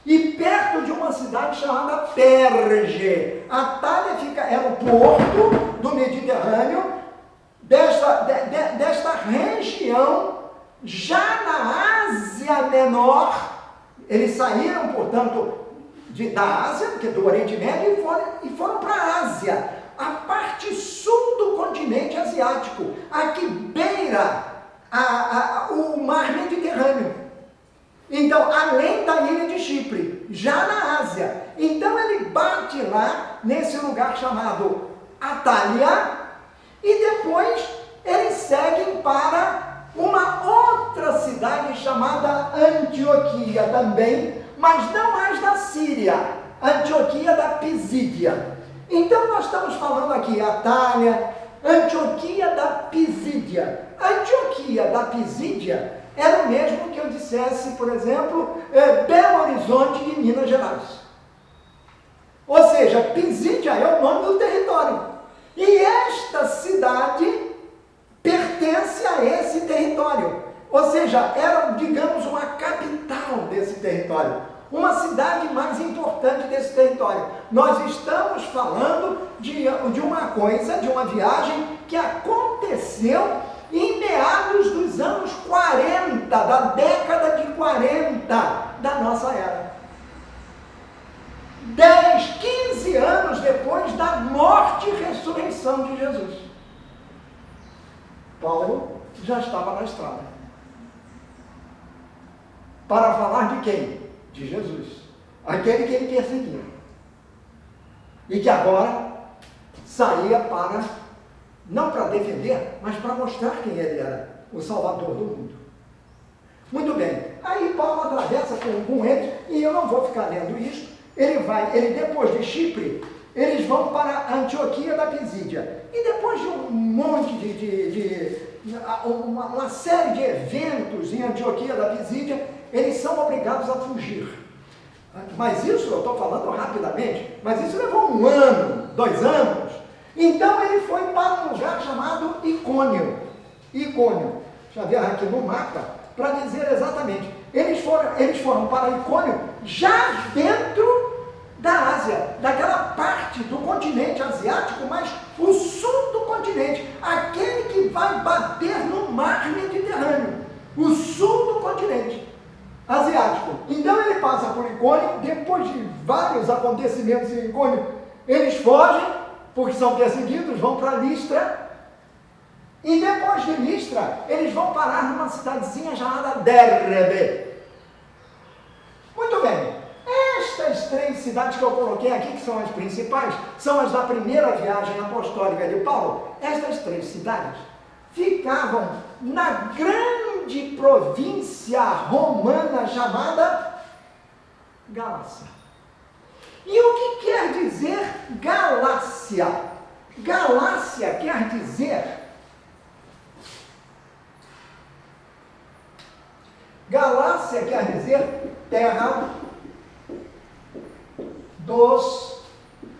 E perto de uma cidade chamada Perge. Atália era o porto do Mediterrâneo, desta região, já na Ásia Menor. Eles saíram, portanto, da Ásia, que é do Oriente Médio, e foram para a Ásia, a parte sul do continente asiático, a que beira o mar Mediterrâneo. Então, além da ilha de Chipre, já na Ásia. Então ele bate lá, nesse lugar chamado Atália, e depois eles seguem para uma outra cidade chamada Antioquia também, mas não mais da Síria, Antioquia da Pisídia. Então nós estamos falando aqui, Atália, Antioquia da Pisídia. Antioquia da Pisídia era o mesmo que eu dissesse, por exemplo, Belo Horizonte de Minas Gerais. Ou seja, Pisídia é o nome do território. E esta cidade pertence a esse território. Ou seja, era, digamos, uma capital desse território. uma cidade mais importante desse território. Nós estamos falando de uma coisa, de uma viagem que aconteceu em meados dos anos 40, da década de 40 da nossa era. 10, 15 anos depois da morte e ressurreição de Jesus. Paulo já estava na estrada. Para falar de quem? De Jesus. Aquele que ele perseguia. E que agora saía para, não para defender, mas para mostrar quem ele era, o Salvador do mundo. Muito bem. Aí Paulo atravessa com eles, e eu não vou ficar lendo isso. Ele depois de Chipre, eles vão para Antioquia da Pisídia. E depois de um monte uma série de eventos em Antioquia da Pisídia, eles são obrigados a fugir. Mas isso, eu estou falando rapidamente, mas isso levou 1 ano, 2 anos. Então ele foi para um lugar chamado Icônio. Icônio. Já vi aqui no mapa para dizer exatamente. Eles foram para Icônio já dentro da Ásia, daquela parte do continente asiático, mas o sul do continente, aquele que vai bater no mar Mediterrâneo, o sul do continente asiático. Então ele passa por Icônio, depois de vários acontecimentos em Icônio, eles fogem, porque são perseguidos, vão para Listra, e depois de Listra, eles vão parar numa cidadezinha chamada Derbe. Muito bem. Estas 3 cidades que eu coloquei aqui, que são as principais, são as da primeira viagem apostólica de Paulo. Estas 3 cidades ficavam na grande província romana chamada Galácia. E o que quer dizer Galácia? Galácia quer dizer... Galácia quer dizer terra dos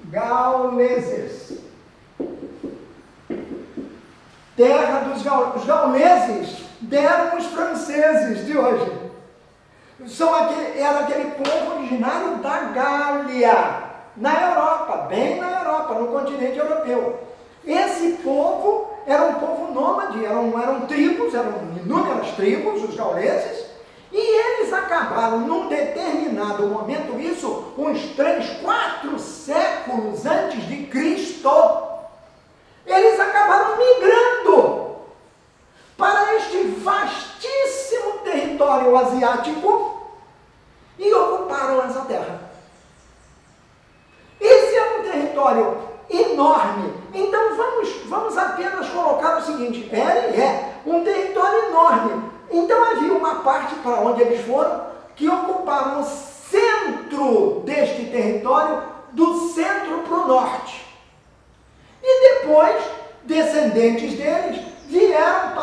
gauleses. Terra dos gauleses. Os gauleses deram os franceses de hoje. Era aquele povo originário da Gália, na Europa, bem na Europa, no continente europeu. Esse povo era um povo nômade, eram tribos, eram inúmeras tribos, os gauleses, e eles acabaram, num determinado momento, isso uns 3, 4 séculos antes de Cristo, eles acabaram migrando para este vastíssimo território asiático e ocuparam essa terra. Esse é um território enorme. Então vamos apenas colocar o seguinte: é um território enorme. Então havia uma parte para onde eles foram que ocuparam o centro deste território, do centro para o norte. E depois, descendentes deles vieram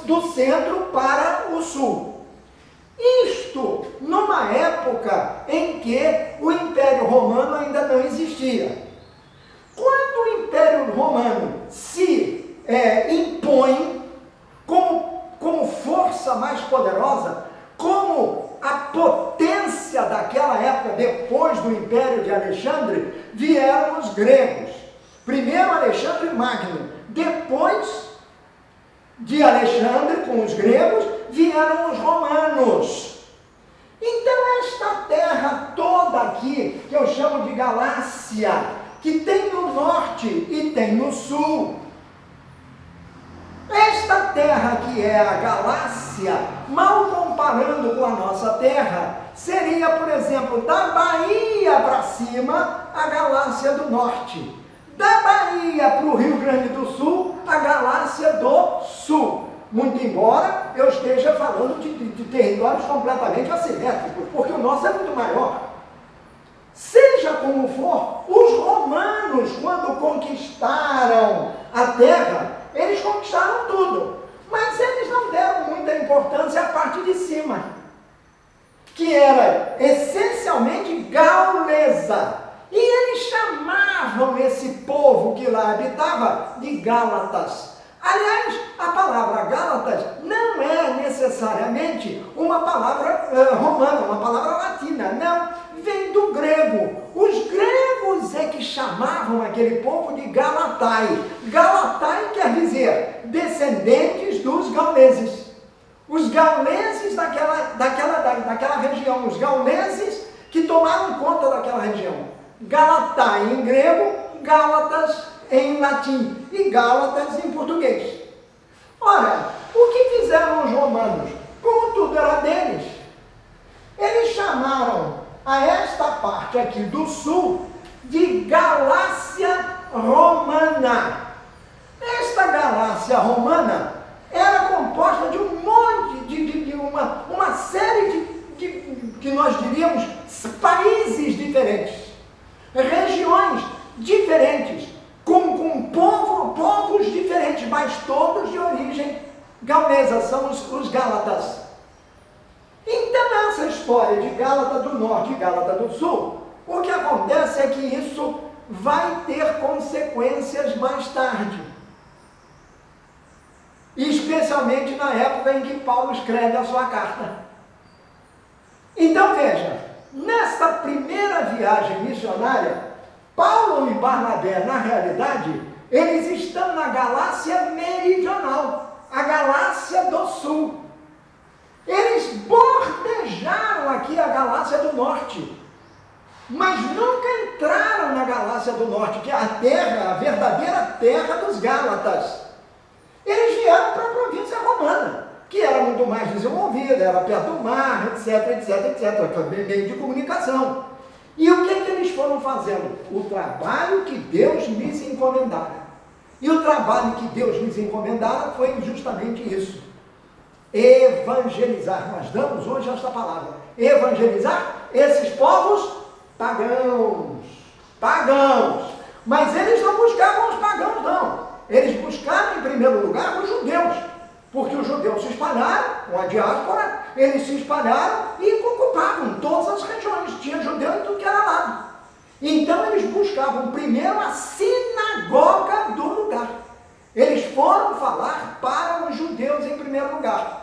do centro para o sul. Isto numa época em que o Império Romano ainda não existia. Quando o Império Romano se impõe como força mais poderosa, como a potência daquela época, depois do Império de Alexandre, vieram os gregos. Primeiro Alexandre Magno, depois de Alexandre, com os gregos, vieram os romanos. Então esta terra toda aqui, que eu chamo de Galácia, que tem no norte e tem no sul, esta terra que é a Galácia, mal comparando com a nossa terra, seria, por exemplo, da Bahia para cima, a Galácia do Norte. Da Bahia para o Rio Grande do Sul, a Galácia do Sul. Muito embora eu esteja falando de territórios completamente assimétricos, porque o nosso é muito maior. Seja como for, os romanos, quando conquistaram a terra, eles conquistaram tudo, mas eles não deram muita importância à parte de cima, que era essencialmente gaulesa, e eles chamavam esse povo que lá habitava de Gálatas. Aliás, a palavra Gálatas não é necessariamente uma palavra romana, uma palavra latina. Não, vem do grego. Os gregos é que chamavam aquele povo de Galatai. Galatai quer dizer descendentes dos gauleses. Os gauleses daquela região, os gauleses que tomaram conta daquela região. Galatai em grego, Gálatas em latim e Gálatas em português. Ora, o que fizeram os romanos? Como tudo era deles, eles chamaram a esta parte aqui do sul de Galácia Romana. Esta Galácia Romana era composta de um monte, de uma série de que nós diríamos, países diferentes, regiões diferentes, com povos diferentes, mas todos de origem gaulesa, são os Gálatas. Então, essa história de Gálata do Norte e Gálata do Sul, o que acontece é que isso vai ter consequências mais tarde. Especialmente na época em que Paulo escreve a sua carta. Então, veja, nesta primeira viagem missionária, Paulo e Barnabé, na realidade, eles estão na Galácia Meridional, a Galácia do Sul. Eles bordejaram aqui a Galácia do Norte, mas nunca entraram na Galácia do Norte, que é a terra, a verdadeira terra dos Gálatas. Eles vieram para a província romana, que era muito mais desenvolvida, era perto do mar, etc, foi meio de comunicação. E o que eles foram fazendo? O trabalho que Deus lhes encomendara. E o trabalho que Deus lhes encomendara foi justamente isso. Evangelizar. Nós damos hoje esta palavra. Evangelizar esses povos pagãos. Pagãos. Mas eles não buscavam os pagãos, não. Eles buscaram, em primeiro lugar, os judeus. Porque os judeus se espalharam, com a diáspora, eles se espalharam e ocupavam todas as regiões. Tinha judeu em tudo que era lado. Então eles buscavam primeiro a sinagoga do lugar. Eles foram falar para os judeus em primeiro lugar.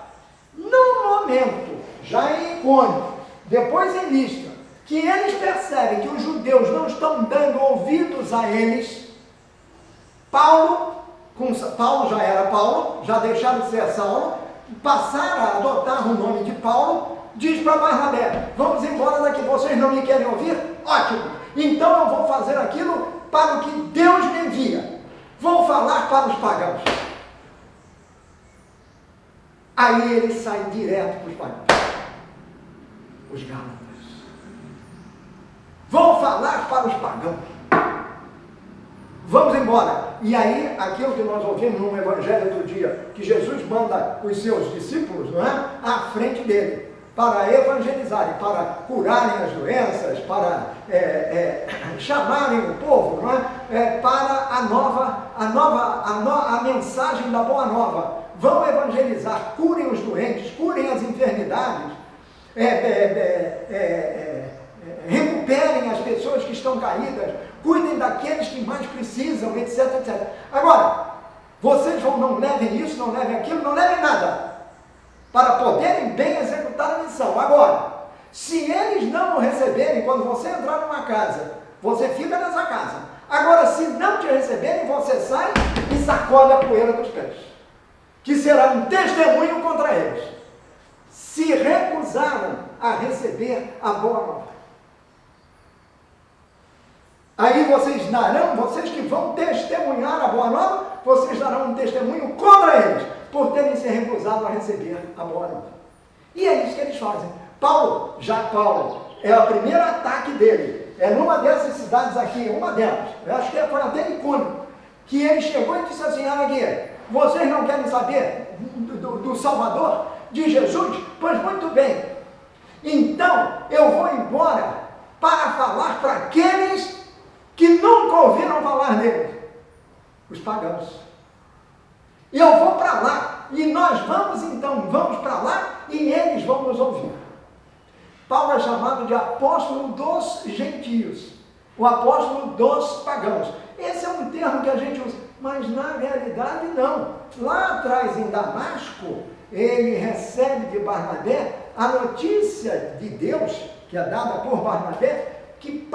No momento, já em Icônio, depois em Listra, que eles percebem que os judeus não estão dando ouvidos a eles, Paulo já era Paulo, já deixaram de ser Saulo, passaram a adotar o nome de Paulo, diz para Barnabé, vamos embora daqui, vocês não me querem ouvir? Ótimo, então eu vou fazer aquilo para o que Deus me envia, vou falar para os pagãos. Aí ele sai direto para os pagãos, os Gálatas. Vou falar para os pagãos. Vamos embora. E aí, aquilo que nós ouvimos no Evangelho do dia, que Jesus manda os seus discípulos, não é? À frente dele, para evangelizarem, para curarem as doenças, para chamarem o povo, não é? Para a mensagem da Boa Nova. Vão evangelizar, curem os doentes, curem as enfermidades, recuperem as pessoas que estão caídas, cuidem daqueles que mais precisam, etc. Agora, vocês não levem isso, não levem aquilo, não levem nada, para poderem bem executar a missão. Agora, se eles não o receberem, quando você entrar numa casa, você fica nessa casa. Agora, se não te receberem, você sai e sacode a poeira dos pés, que será um testemunho contra eles. Se recusaram a receber a boa nova. Aí vocês que vão testemunhar a boa nova, vocês darão um testemunho contra eles, por terem se recusado a receber a boa nova. E é isso que eles fazem. Paulo, é o primeiro ataque dele, é numa dessas cidades aqui, uma delas, eu acho que foi até Icônio, que ele chegou e disse assim, aqui, vocês não querem saber do Salvador, de Jesus? Pois muito bem, então eu vou embora para falar para aqueles que nunca ouviram falar dele, os pagãos. E eu vou para lá, e nós vamos para lá, e eles vão nos ouvir. Paulo é chamado de apóstolo dos gentios, o apóstolo dos pagãos. Esse é um termo que a gente usa, mas na realidade não. Lá atrás, em Damasco, ele recebe de Barnabé a notícia de Deus, que é dada por Barnabé, que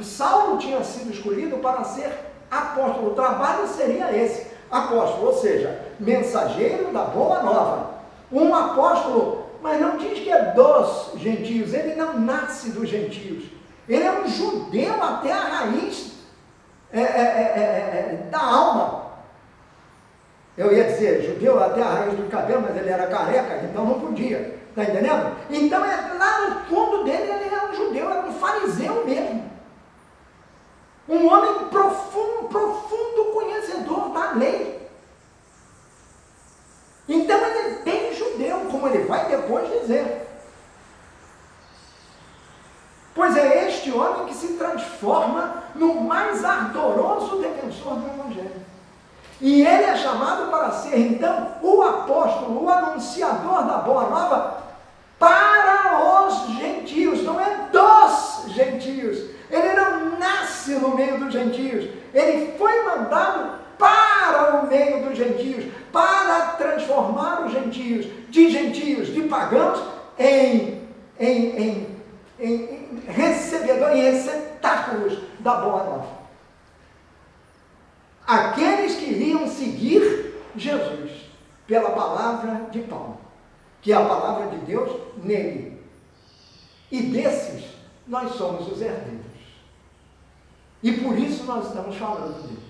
Saulo tinha sido escolhido para ser apóstolo. O trabalho seria esse, apóstolo, ou seja, mensageiro da boa nova. Um apóstolo, mas não diz que é dos gentios, ele não nasce dos gentios. Ele é um judeu até a raiz da alma. Eu ia dizer judeu até a raiz do cabelo, mas ele era careca, então não podia. Está entendendo? Então, lá no fundo dele, ele era um judeu, era um fariseu mesmo. Um homem profundo conhecedor da lei. Então, ele é bem judeu, como ele vai depois dizer. Pois é este homem que se transforma no mais ardoroso defensor do Evangelho. E ele é chamado para ser, então, o apóstolo, o anunciador da boa nova para os gentios, não é dos gentios. Ele não nasce no meio dos gentios, ele foi mandado para o meio dos gentios, para transformar os gentios, de pagãos, em recebedores, em receptáculos da boa nova. Aqueles que iriam seguir Jesus pela palavra de Paulo, que é a palavra de Deus nele. E desses, nós somos os herdeiros. E por isso nós estamos falando deles.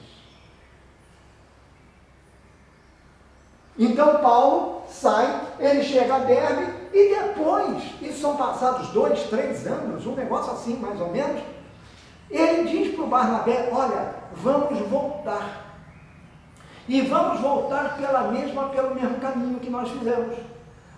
Então Paulo sai, ele chega a Derbe, e depois, isso são passados 2, 3 anos, um negócio assim mais ou menos, ele diz para o Barnabé, olha, vamos voltar. E vamos voltar pelo mesmo caminho que nós fizemos.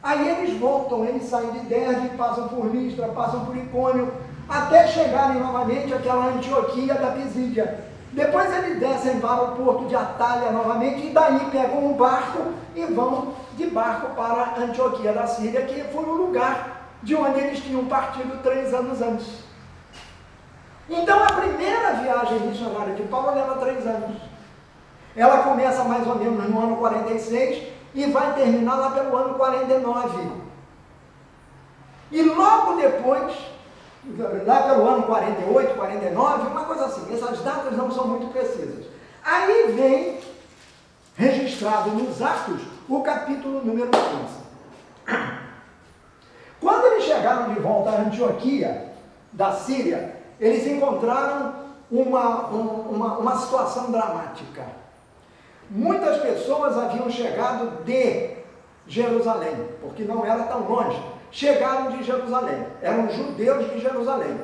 Aí eles voltam, eles saem de Derbe, passam por Listra, passam por Icônio, até chegarem novamente àquela Antioquia da Pisídia. Depois eles descem para o porto de Atália novamente, e daí pegam um barco e vão de barco para a Antioquia da Síria, que foi o lugar de onde eles tinham partido 3 anos antes. Então a primeira viagem missionária de Paulo leva 3 anos. Ela começa mais ou menos no ano 46 e vai terminar lá pelo ano 49. E logo depois, lá pelo ano 48, 49, uma coisa assim, essas datas não são muito precisas. Aí vem registrado nos Atos o capítulo número 15. Quando eles chegaram de volta à Antioquia da Síria, eles encontraram uma situação dramática. Muitas pessoas haviam chegado de Jerusalém, porque não era tão longe. Chegaram de Jerusalém, eram judeus de Jerusalém,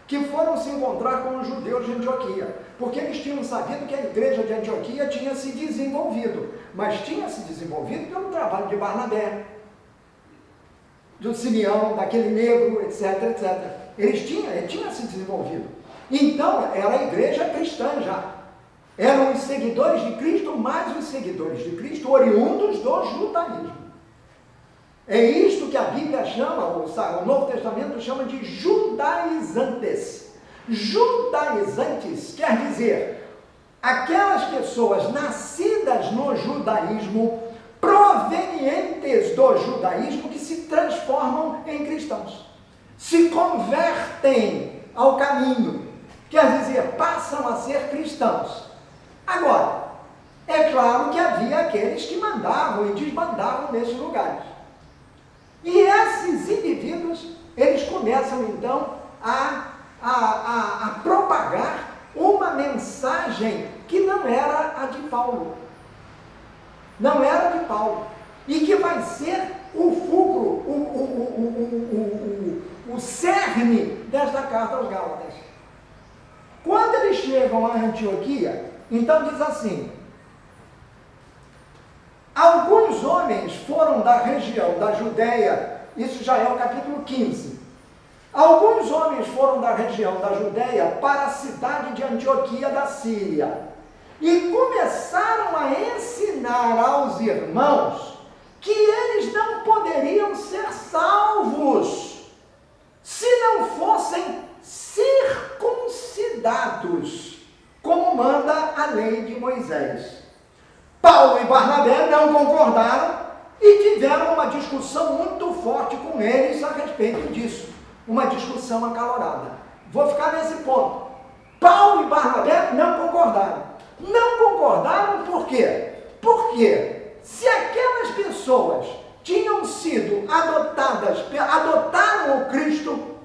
que foram se encontrar com os judeus de Antioquia, porque eles tinham sabido que a igreja de Antioquia tinha se desenvolvido, mas tinha se desenvolvido pelo trabalho de Barnabé, do Simeão, daquele negro, etc, etc. Ele tinha se desenvolvido. Então, era a igreja cristã já. Eram os seguidores de Cristo, mais os seguidores de Cristo, oriundos do judaísmo. É isto que a Bíblia chama, o Novo Testamento chama de judaizantes. Judaizantes quer dizer aquelas pessoas nascidas no judaísmo, provenientes do judaísmo, que se transformam em cristãos, se convertem ao caminho, quer dizer, passam a ser cristãos. Agora, é claro que havia aqueles que mandavam e desmandavam nesses lugares. E esses indivíduos, eles começam então a propagar uma mensagem que não era a de Paulo. Não era de Paulo. E que vai ser o fulcro, o cerne desta carta aos Gálatas. Quando eles chegam a Antioquia, então diz assim: alguns homens foram da região da Judéia, isso já é o capítulo 15. Alguns homens foram da região da Judéia para a cidade de Antioquia da Síria e começaram a ensinar aos irmãos que eles não poderiam ser salvos se não fossem circuncidados, como manda a lei de Moisés. Paulo e Barnabé não concordaram e tiveram uma discussão muito forte com eles a respeito disso. Uma discussão acalorada. Vou ficar nesse ponto. Paulo e Barnabé não concordaram. Não concordaram por quê? Porque se aquelas pessoas tinham sido adotaram o Cristo,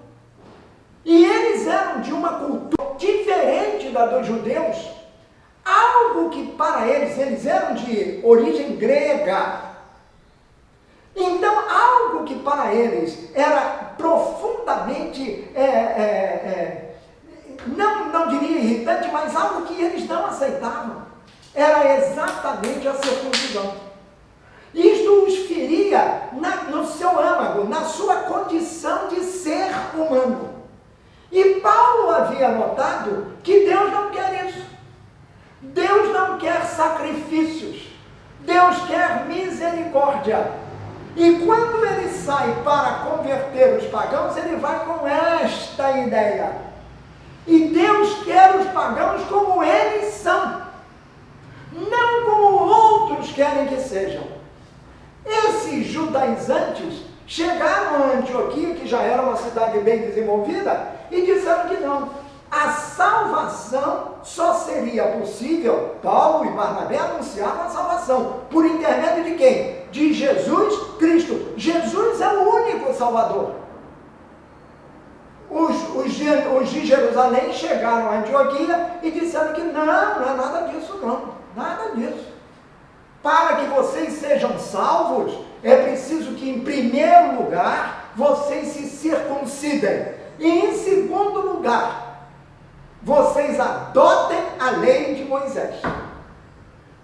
e eles eram de uma cultura diferente da dos judeus, algo que para eles eram de origem grega, então algo que para eles era profundamente, não diria irritante, mas algo que eles não aceitavam, era exatamente a circuncisão. Isto os feria no seu âmago, na sua condição de ser humano. E Paulo havia notado que Deus não quer isso. Deus não quer sacrifícios. Deus quer misericórdia. E quando ele sai para converter os pagãos, ele vai com esta ideia. E Deus quer os pagãos como eles são, não como outros querem que sejam. Esses judaizantes chegaram a Antioquia, que já era uma cidade bem desenvolvida, e disseram que não. A salvação só seria possível, Paulo e Barnabé anunciavam a salvação, por intermédio de quem? De Jesus Cristo. Jesus é o único Salvador. Os de Jerusalém chegaram a Antioquia e disseram que não é nada disso não, nada disso. Para que vocês sejam salvos, é preciso que em primeiro lugar, vocês se circuncidem. E em segundo lugar, vocês adotem a lei de Moisés.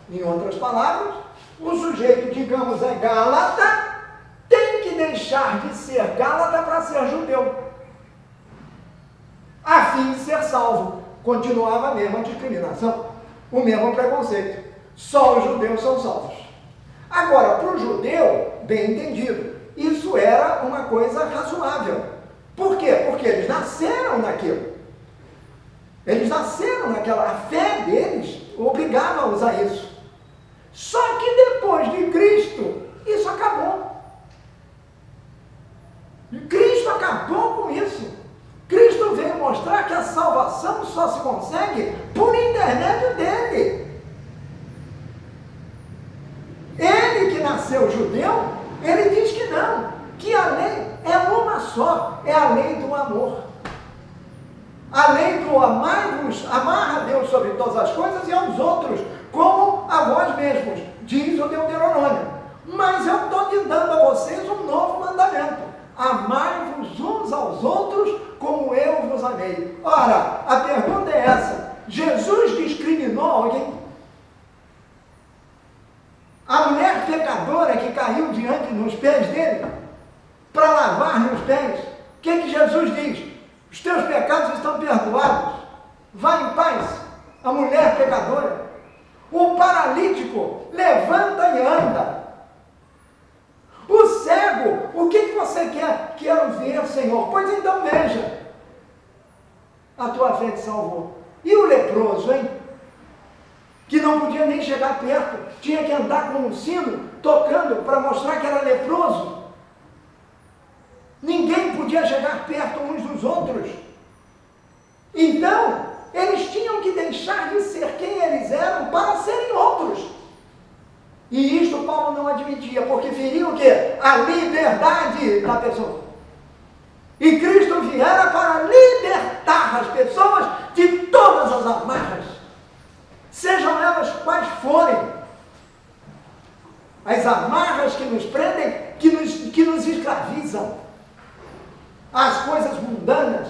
Em outras palavras, o sujeito, digamos, é gálata, tem que deixar de ser gálata para ser judeu, a fim de ser salvo. Continuava a mesma discriminação, o mesmo preconceito. Só os judeus são salvos. Agora, para o judeu, bem entendido, isso era uma coisa razoável. Por quê? Porque eles nasceram naquilo. Eles nasceram naquela... A fé deles obrigava-os a isso. Só que depois de Cristo, isso acabou. Cristo acabou com isso. Cristo veio mostrar que a salvação só se consegue por intermédio dele. Ele que nasceu judeu, ele diz que não, que a lei é uma só, é a lei do amor. A lei do amar a Deus sobre todas as coisas e aos outros, como a vós mesmos, diz o Deuteronômio. Mas eu estou dando a vocês um novo mandamento: amai-vos uns aos outros como eu vos amei. Ora, a pergunta é essa: Jesus discriminou alguém? A mulher pecadora que caiu diante nos pés dele, para lavar-lhe os pés, o que Jesus diz? Os teus pecados estão perdoados, vai em paz. A mulher pecadora. O paralítico levanta e anda. O cego, o que você quer? Quero ver, Senhor. Pois então veja, a tua fé te salvou. E o leproso, hein? Que não podia nem chegar perto, tinha que andar com um sino, tocando para mostrar que era leproso. Ninguém podia chegar perto uns dos outros. Então, eles tinham que deixar de ser quem eles eram para serem outros. E isto Paulo não admitia, porque feria o quê? A liberdade da pessoa. E Cristo viera para libertar as pessoas de todas as amarras, sejam elas quais forem. As amarras que nos prendem, que nos escravizam. As coisas mundanas,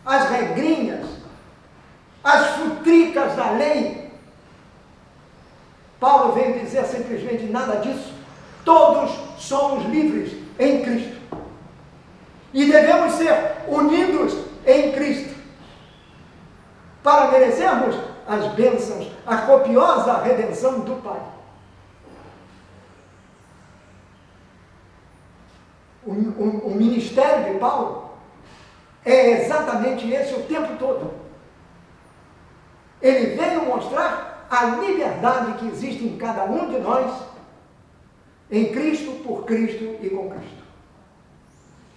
as regrinhas, as futricas da lei. Paulo veio dizer simplesmente nada disso. Todos somos livres em Cristo. E devemos ser unidos em Cristo para merecermos as bênçãos, a copiosa redenção do Pai. O ministério de Paulo é exatamente esse o tempo todo. Ele veio mostrar a liberdade que existe em cada um de nós em Cristo, por Cristo e com Cristo.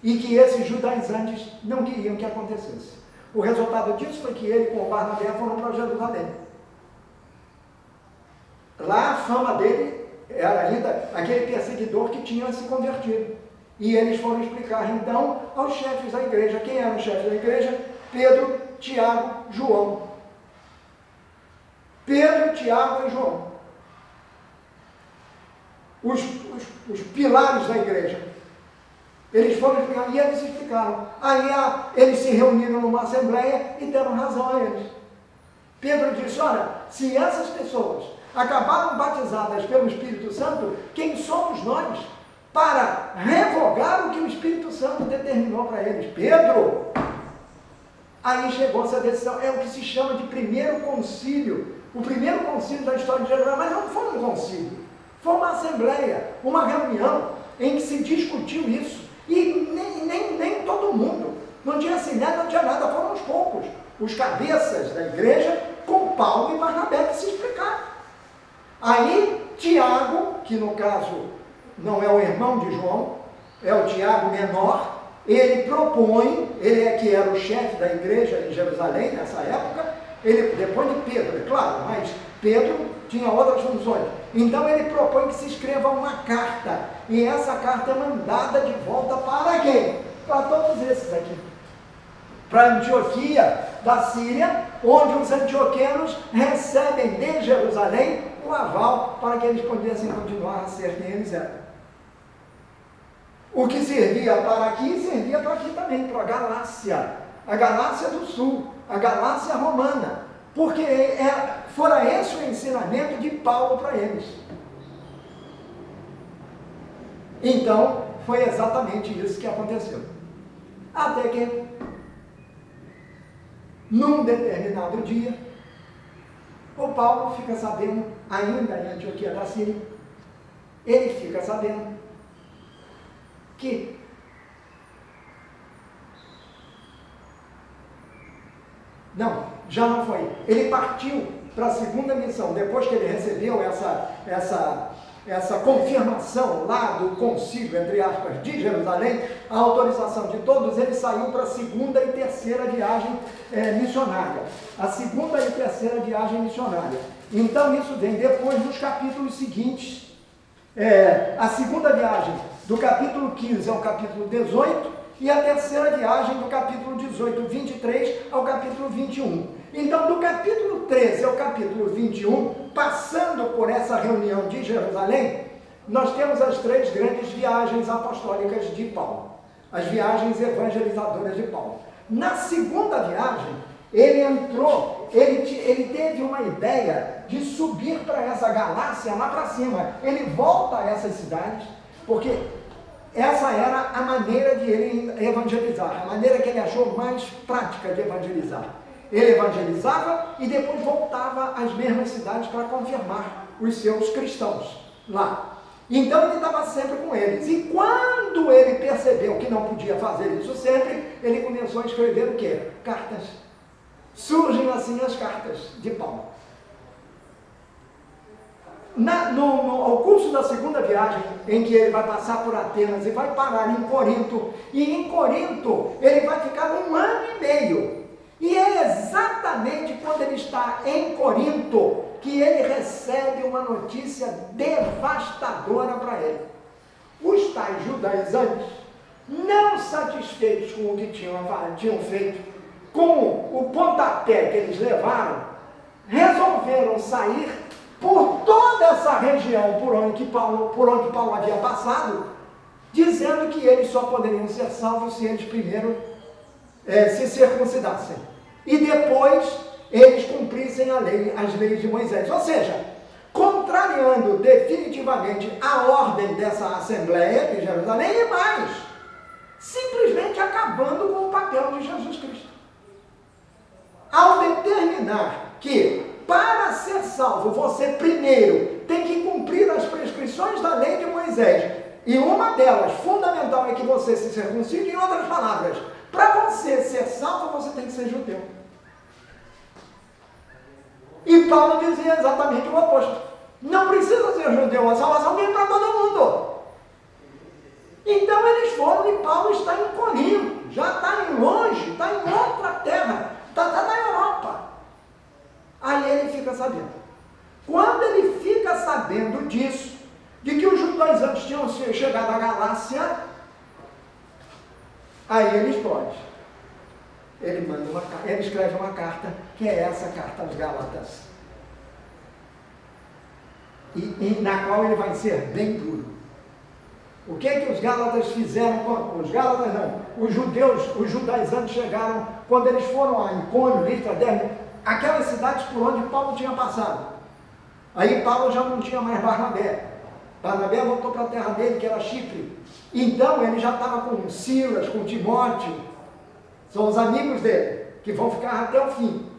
E que esses judaizantes não queriam que acontecesse. O resultado disso foi que ele com o Barnabé foram para Jerusalém. Lá a fama dele era ainda aquele perseguidor que tinha se convertido. E eles foram explicar então aos chefes da igreja. Quem eram os chefes da igreja? Pedro, Tiago, João. Pedro, Tiago e João. Os pilares da igreja. Eles foram explicar, e eles explicaram. Aí eles se reuniram numa assembleia e deram razão a eles. Pedro disse, olha, se essas pessoas acabaram batizadas pelo Espírito Santo, quem somos nós para revogar o que o Espírito Santo determinou para eles? Pedro! Aí chegou-se a decisão, é o que se chama de primeiro concílio, o primeiro concílio da história de Jerusalém, mas não foi um concílio, foi uma assembleia, uma reunião em que se discutiu isso, e nem todo mundo, não tinha sinédrio, não tinha nada, foram uns poucos, os cabeças da igreja, com Paulo e Barnabé que se explicaram. Aí Tiago, que no caso não é o irmão de João, é o Tiago menor, ele propõe, ele é que era o chefe da igreja em Jerusalém nessa época, ele, depois de Pedro, é claro, mas Pedro tinha outras funções. Então ele propõe que se escreva uma carta, e essa carta é mandada de volta para quem? Para todos esses aqui. Para Antioquia da Síria, onde os antioquenos recebem de Jerusalém o aval para que eles pudessem continuar a ser quem eles eram. O que servia para aqui, servia para aqui também, para a Galácia do Sul, a Galácia romana, porque fora esse o ensinamento de Paulo para eles. Então, foi exatamente isso que aconteceu. Até que, num determinado dia, o Paulo fica sabendo, ainda em Antioquia da Síria, ele fica sabendo que não, já não foi. Ele partiu para a segunda missão, depois que ele recebeu essa confirmação lá do concílio, entre aspas, de Jerusalém, a autorização de todos, ele saiu para a segunda e terceira viagem missionária. A segunda e terceira viagem missionária. Então isso vem depois nos capítulos seguintes. A segunda viagem, do capítulo 15 ao capítulo 18, e a terceira viagem do capítulo 18, 23 ao capítulo 21. Então, do capítulo 13 ao capítulo 21, passando por essa reunião de Jerusalém, nós temos as três grandes viagens apostólicas de Paulo, as viagens evangelizadoras de Paulo. Na segunda viagem, ele entrou, ele teve uma ideia de subir para essa Galácia lá para cima. Ele volta a essas cidades, porque essa era a maneira de ele evangelizar, a maneira que ele achou mais prática de evangelizar. Ele evangelizava e depois voltava às mesmas cidades para confirmar os seus cristãos lá. Então ele estava sempre com eles. E quando ele percebeu que não podia fazer isso sempre, ele começou a escrever o quê? Cartas. Surgem assim as cartas de Paulo. Ao curso da segunda viagem, em que ele vai passar por Atenas e vai parar em Corinto, e em Corinto ele vai ficar 1 ano e meio, e é exatamente quando ele está em Corinto que ele recebe uma notícia devastadora para ele. Os tais judaizantes, não satisfeitos com o que tinham feito, com o pontapé que eles levaram, resolveram sair por toda essa região por onde Paulo havia passado, dizendo que eles só poderiam ser salvos se eles primeiro se circuncidassem e depois eles cumprissem as leis de Moisés. Ou seja, contrariando definitivamente a ordem dessa Assembleia de Jerusalém e mais, simplesmente acabando com o papel de Jesus Cristo. Ao determinar que para ser salvo, você primeiro tem que cumprir as prescrições da lei de Moisés. E uma delas, fundamental, é que você se circuncide. Em outras palavras, para você ser salvo, você tem que ser judeu. E Paulo dizia exatamente o oposto. Não precisa ser judeu, a salvação vem para todo mundo. Então eles foram e Paulo está em Corinto, já está longe, está em outra terra, está na Europa. Aí ele fica sabendo. Quando ele fica sabendo disso, de que os judeus antes tinham chegado à Galácia, aí ele explode. Ele escreve uma carta, que é essa carta aos Gálatas. E na qual ele vai ser bem duro. O que os Gálatas fizeram? Os Gálatas não, os judaizantes chegaram, quando eles foram a Icônio, Listra, Derbe, aquelas cidades por onde Paulo tinha passado. Aí Paulo já não tinha mais Barnabé. Barnabé voltou para a terra dele, que era Chipre. Então ele já estava com Silas, com Timóteo, são os amigos dele, que vão ficar até o fim.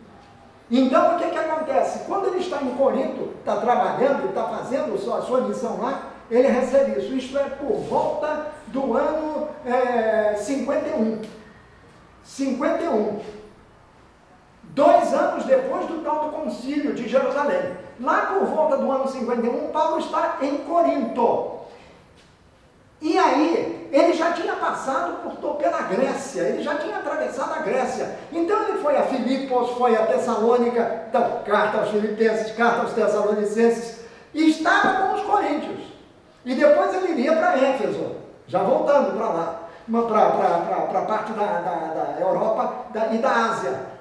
Então o que acontece? Quando ele está em Corinto, está trabalhando, está fazendo a sua missão lá, ele recebe isso. Isto é por volta do ano 51. 51. 2 anos depois do tal do concílio de Jerusalém. Lá por volta do ano 51, Paulo está em Corinto. E aí, ele já tinha passado pela Grécia, ele já tinha atravessado a Grécia. Então ele foi a Filipos, foi a Tessalônica, então, carta aos Filipenses, carta aos Tessalonicenses, e estava com os coríntios. E depois ele iria para Éfeso, já voltando para lá, para a parte da Europa e da Ásia.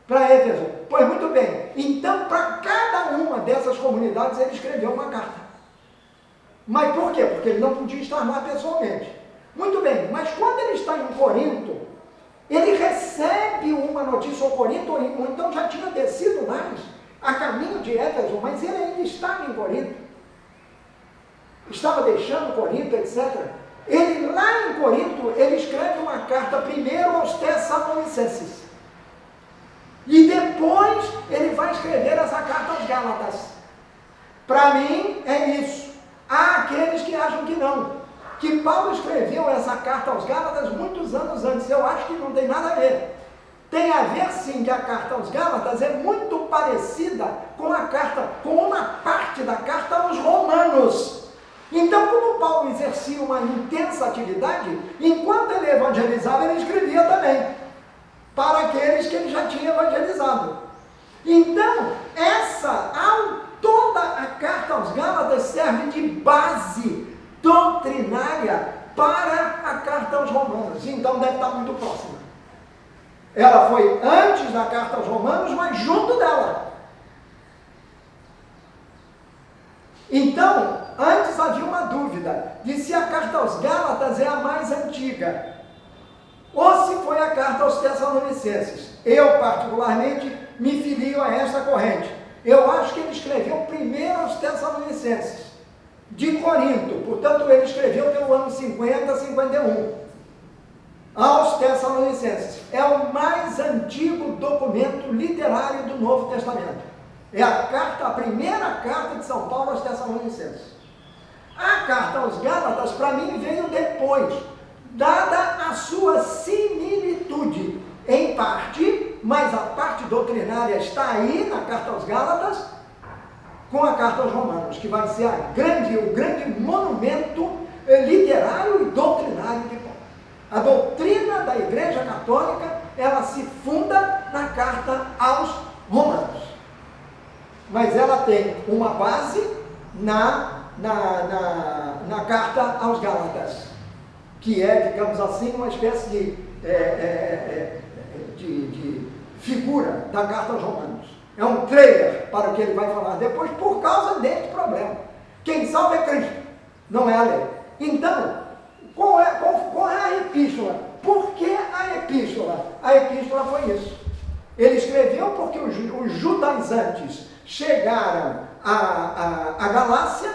Para Éfeso. Pois muito bem, então para cada uma dessas comunidades ele escreveu uma carta. Mas por quê? Porque ele não podia estar lá pessoalmente. Muito bem, mas quando ele está em Corinto, ele recebe uma notícia ao Corinto, ou então já tinha descido mais a caminho de Éfeso, mas ele ainda estava em Corinto. Estava deixando Corinto, etc. Ele lá em Corinto, ele escreve uma carta primeiro aos Tessalonicenses. E depois ele vai escrever essa carta aos Gálatas. Para mim é isso. Há aqueles que acham que não. Que Paulo escreveu essa carta aos Gálatas muitos anos antes. Eu acho que não tem nada a ver. Tem a ver sim que a carta aos Gálatas é muito parecida com uma parte da carta aos Romanos. Então, como Paulo exercia uma intensa atividade, enquanto ele evangelizava, ele escrevia também para aqueles que ele já tinha evangelizado. Então, toda a carta aos Gálatas serve de base doutrinária para a carta aos Romanos. Então, deve estar muito próxima. Ela foi antes da carta aos Romanos, mas junto dela. Então, antes havia uma dúvida de se a carta aos Gálatas é a mais antiga, ou se foi a carta aos Tessalonicenses. Eu, particularmente, me filio a esta corrente. Eu acho que ele escreveu primeiro aos Tessalonicenses, de Corinto. Portanto, ele escreveu pelo ano 50, 51. Aos Tessalonicenses. É o mais antigo documento literário do Novo Testamento. É a primeira carta de São Paulo aos Tessalonicenses. A carta aos Gálatas, para mim, veio depois, dada a sua similitude, em parte, mas a parte doutrinária está aí na carta aos Gálatas, com a carta aos Romanos, que vai ser o grande monumento literário e doutrinário de Paulo. A doutrina da Igreja Católica, ela se funda na carta aos Romanos. Mas ela tem uma base na carta aos Gálatas, que é, digamos assim, uma espécie de figura da carta aos Romanos. É um trailer para o que ele vai falar depois, por causa deste problema. Quem salva é Cristo, não é a lei. Então, qual é a epístola? Por que a epístola? A epístola foi isso. Ele escreveu porque os judaizantes chegaram à Galácia,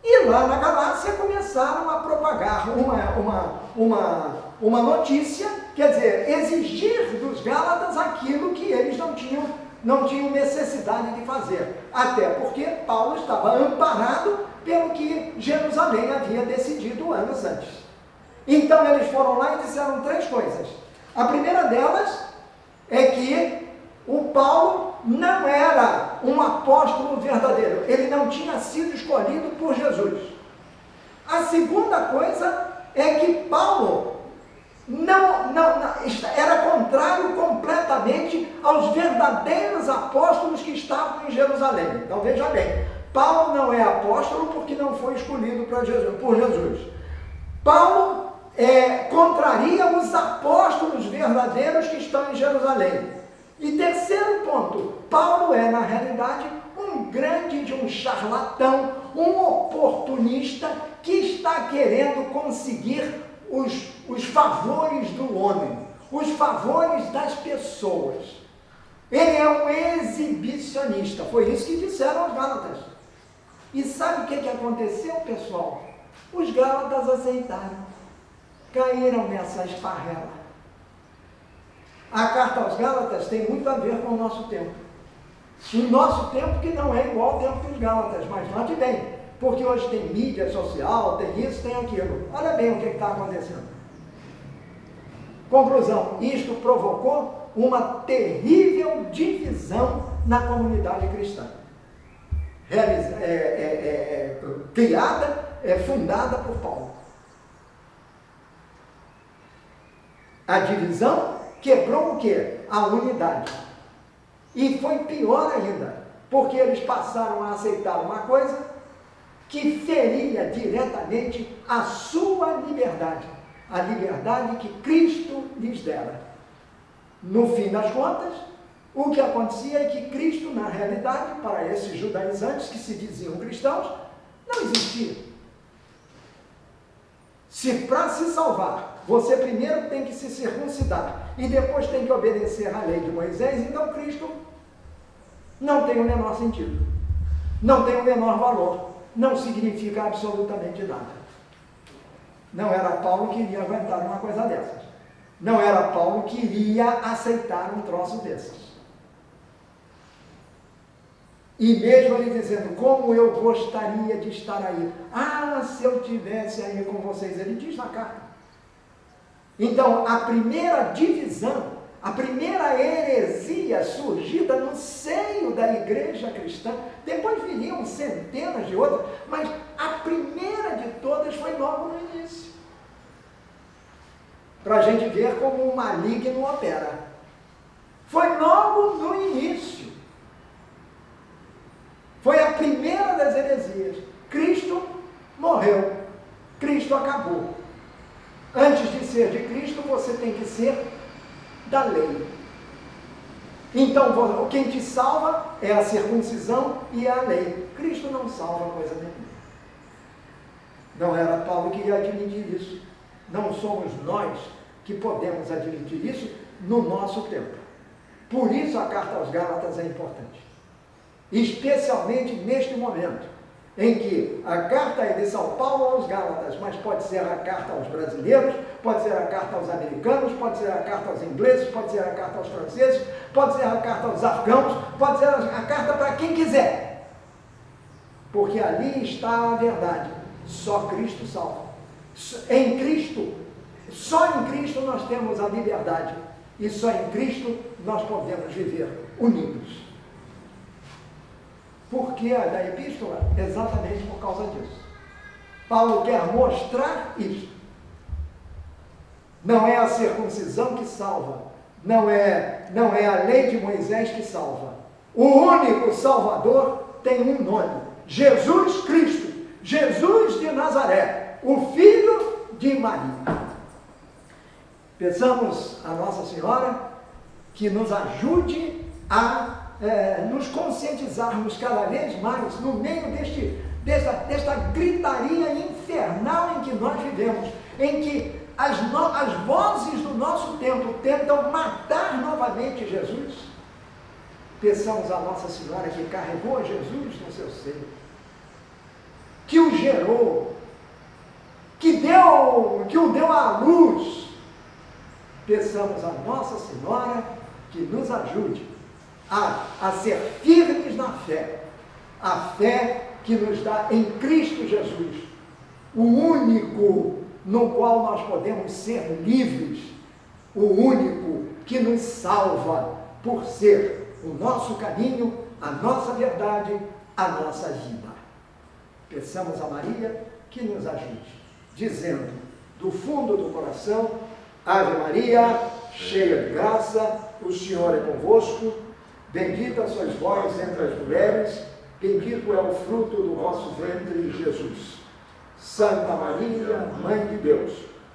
e lá na Galácia começaram a propagar uma notícia, quer dizer, exigir dos Gálatas aquilo que eles não tinham necessidade de fazer. Até porque Paulo estava amparado pelo que Jerusalém havia decidido anos antes. Então eles foram lá e disseram 3 coisas. A primeira delas é que o Paulo não era um apóstolo verdadeiro, ele não não tinha sido escolhido por Jesus. A segunda coisa é que Paulo era contrário completamente aos verdadeiros apóstolos que estavam em Jerusalém. Então veja bem, Paulo não é apóstolo porque não foi escolhido por Jesus. Paulo contraria os apóstolos verdadeiros que estão em Jerusalém. E terceiro ponto, Paulo é, na realidade, um charlatão, um oportunista que está querendo conseguir os favores do homem, os favores das pessoas. Ele é um exibicionista, foi isso que disseram aos Gálatas. E sabe o que aconteceu, pessoal? Os Gálatas aceitaram, caíram nessa esparrela. A carta aos Gálatas tem muito a ver com o nosso tempo. O nosso tempo que não é igual ao tempo dos Gálatas, mas note bem, porque hoje tem mídia social, tem isso, tem aquilo. Olha bem o que está acontecendo. Conclusão, isto provocou uma terrível divisão na comunidade cristã. Fundada por Paulo. A divisão quebrou o quê? A unidade. E foi pior ainda, porque eles passaram a aceitar uma coisa que feria diretamente a sua liberdade, a liberdade que Cristo lhes dera. No fim das contas, o que acontecia é que Cristo, na realidade, para esses judaizantes que se diziam cristãos, não existia. Se para se salvar, você primeiro tem que se circuncidar e depois tem que obedecer à lei de Moisés, então Cristo não tem o menor sentido, não tem o menor valor, não significa absolutamente nada. Não era Paulo que iria aguentar uma coisa dessas. Não era Paulo que iria aceitar um troço desses. E mesmo ele dizendo, como eu gostaria de estar aí. Ah, se eu tivesse aí com vocês, ele diz na carta. Então, a primeira divisão, a primeira heresia surgida no seio da igreja cristã, depois viriam centenas de outras, mas a primeira de todas foi logo no início. Para a gente ver como o maligno opera. Foi logo no início. Foi a primeira das heresias. Cristo morreu. Cristo acabou. Antes de ser de Cristo, você tem que ser da lei. Então, quem te salva é a circuncisão e a lei. Cristo não salva coisa nenhuma. Não era Paulo que ia admitir isso. Não somos nós que podemos admitir isso no nosso tempo. Por isso a carta aos Gálatas é importante. Especialmente neste momento, em que a carta é de São Paulo aos Gálatas, mas pode ser a carta aos brasileiros, pode ser a carta aos americanos, pode ser a carta aos ingleses, pode ser a carta aos franceses, pode ser a carta aos afegãos, pode ser a carta para quem quiser. Porque ali está a verdade. Só Cristo salva. Em Cristo, só em Cristo nós temos a liberdade. E só em Cristo nós podemos viver unidos. Por que a da epístola? Exatamente por causa disso. Paulo quer mostrar isso. Não é a circuncisão que salva. Não é a lei de Moisés que salva. O único Salvador tem um nome. Jesus Cristo. Jesus de Nazaré. O Filho de Maria. Peçamos a Nossa Senhora que nos ajude a nos conscientizarmos cada vez mais no meio desta gritaria infernal em que nós vivemos, em que as vozes do nosso tempo tentam matar novamente Jesus. Peçamos a Nossa Senhora que carregou Jesus no seu seio, que o gerou, que o deu à luz. Peçamos a Nossa Senhora que nos ajude a ser firmes na fé, a fé que nos dá em Cristo Jesus, o único no qual nós podemos ser livres, o único que nos salva por ser o nosso caminho, a nossa verdade, a nossa vida. Peçamos a Maria que nos ajude, dizendo do fundo do coração: Ave Maria, cheia de graça, o Senhor é convosco, bendita sois vós entre as mulheres, bendito é o fruto do vosso ventre, Jesus. Santa Maria, Mãe de Deus,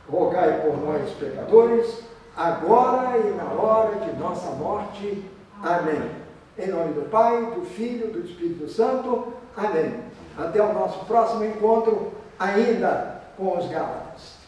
rogai por nós, pecadores, agora e na hora de nossa morte. Amém. Em nome do Pai, do Filho e do Espírito Santo. Amém. Até o nosso próximo encontro, ainda com os Gálatas.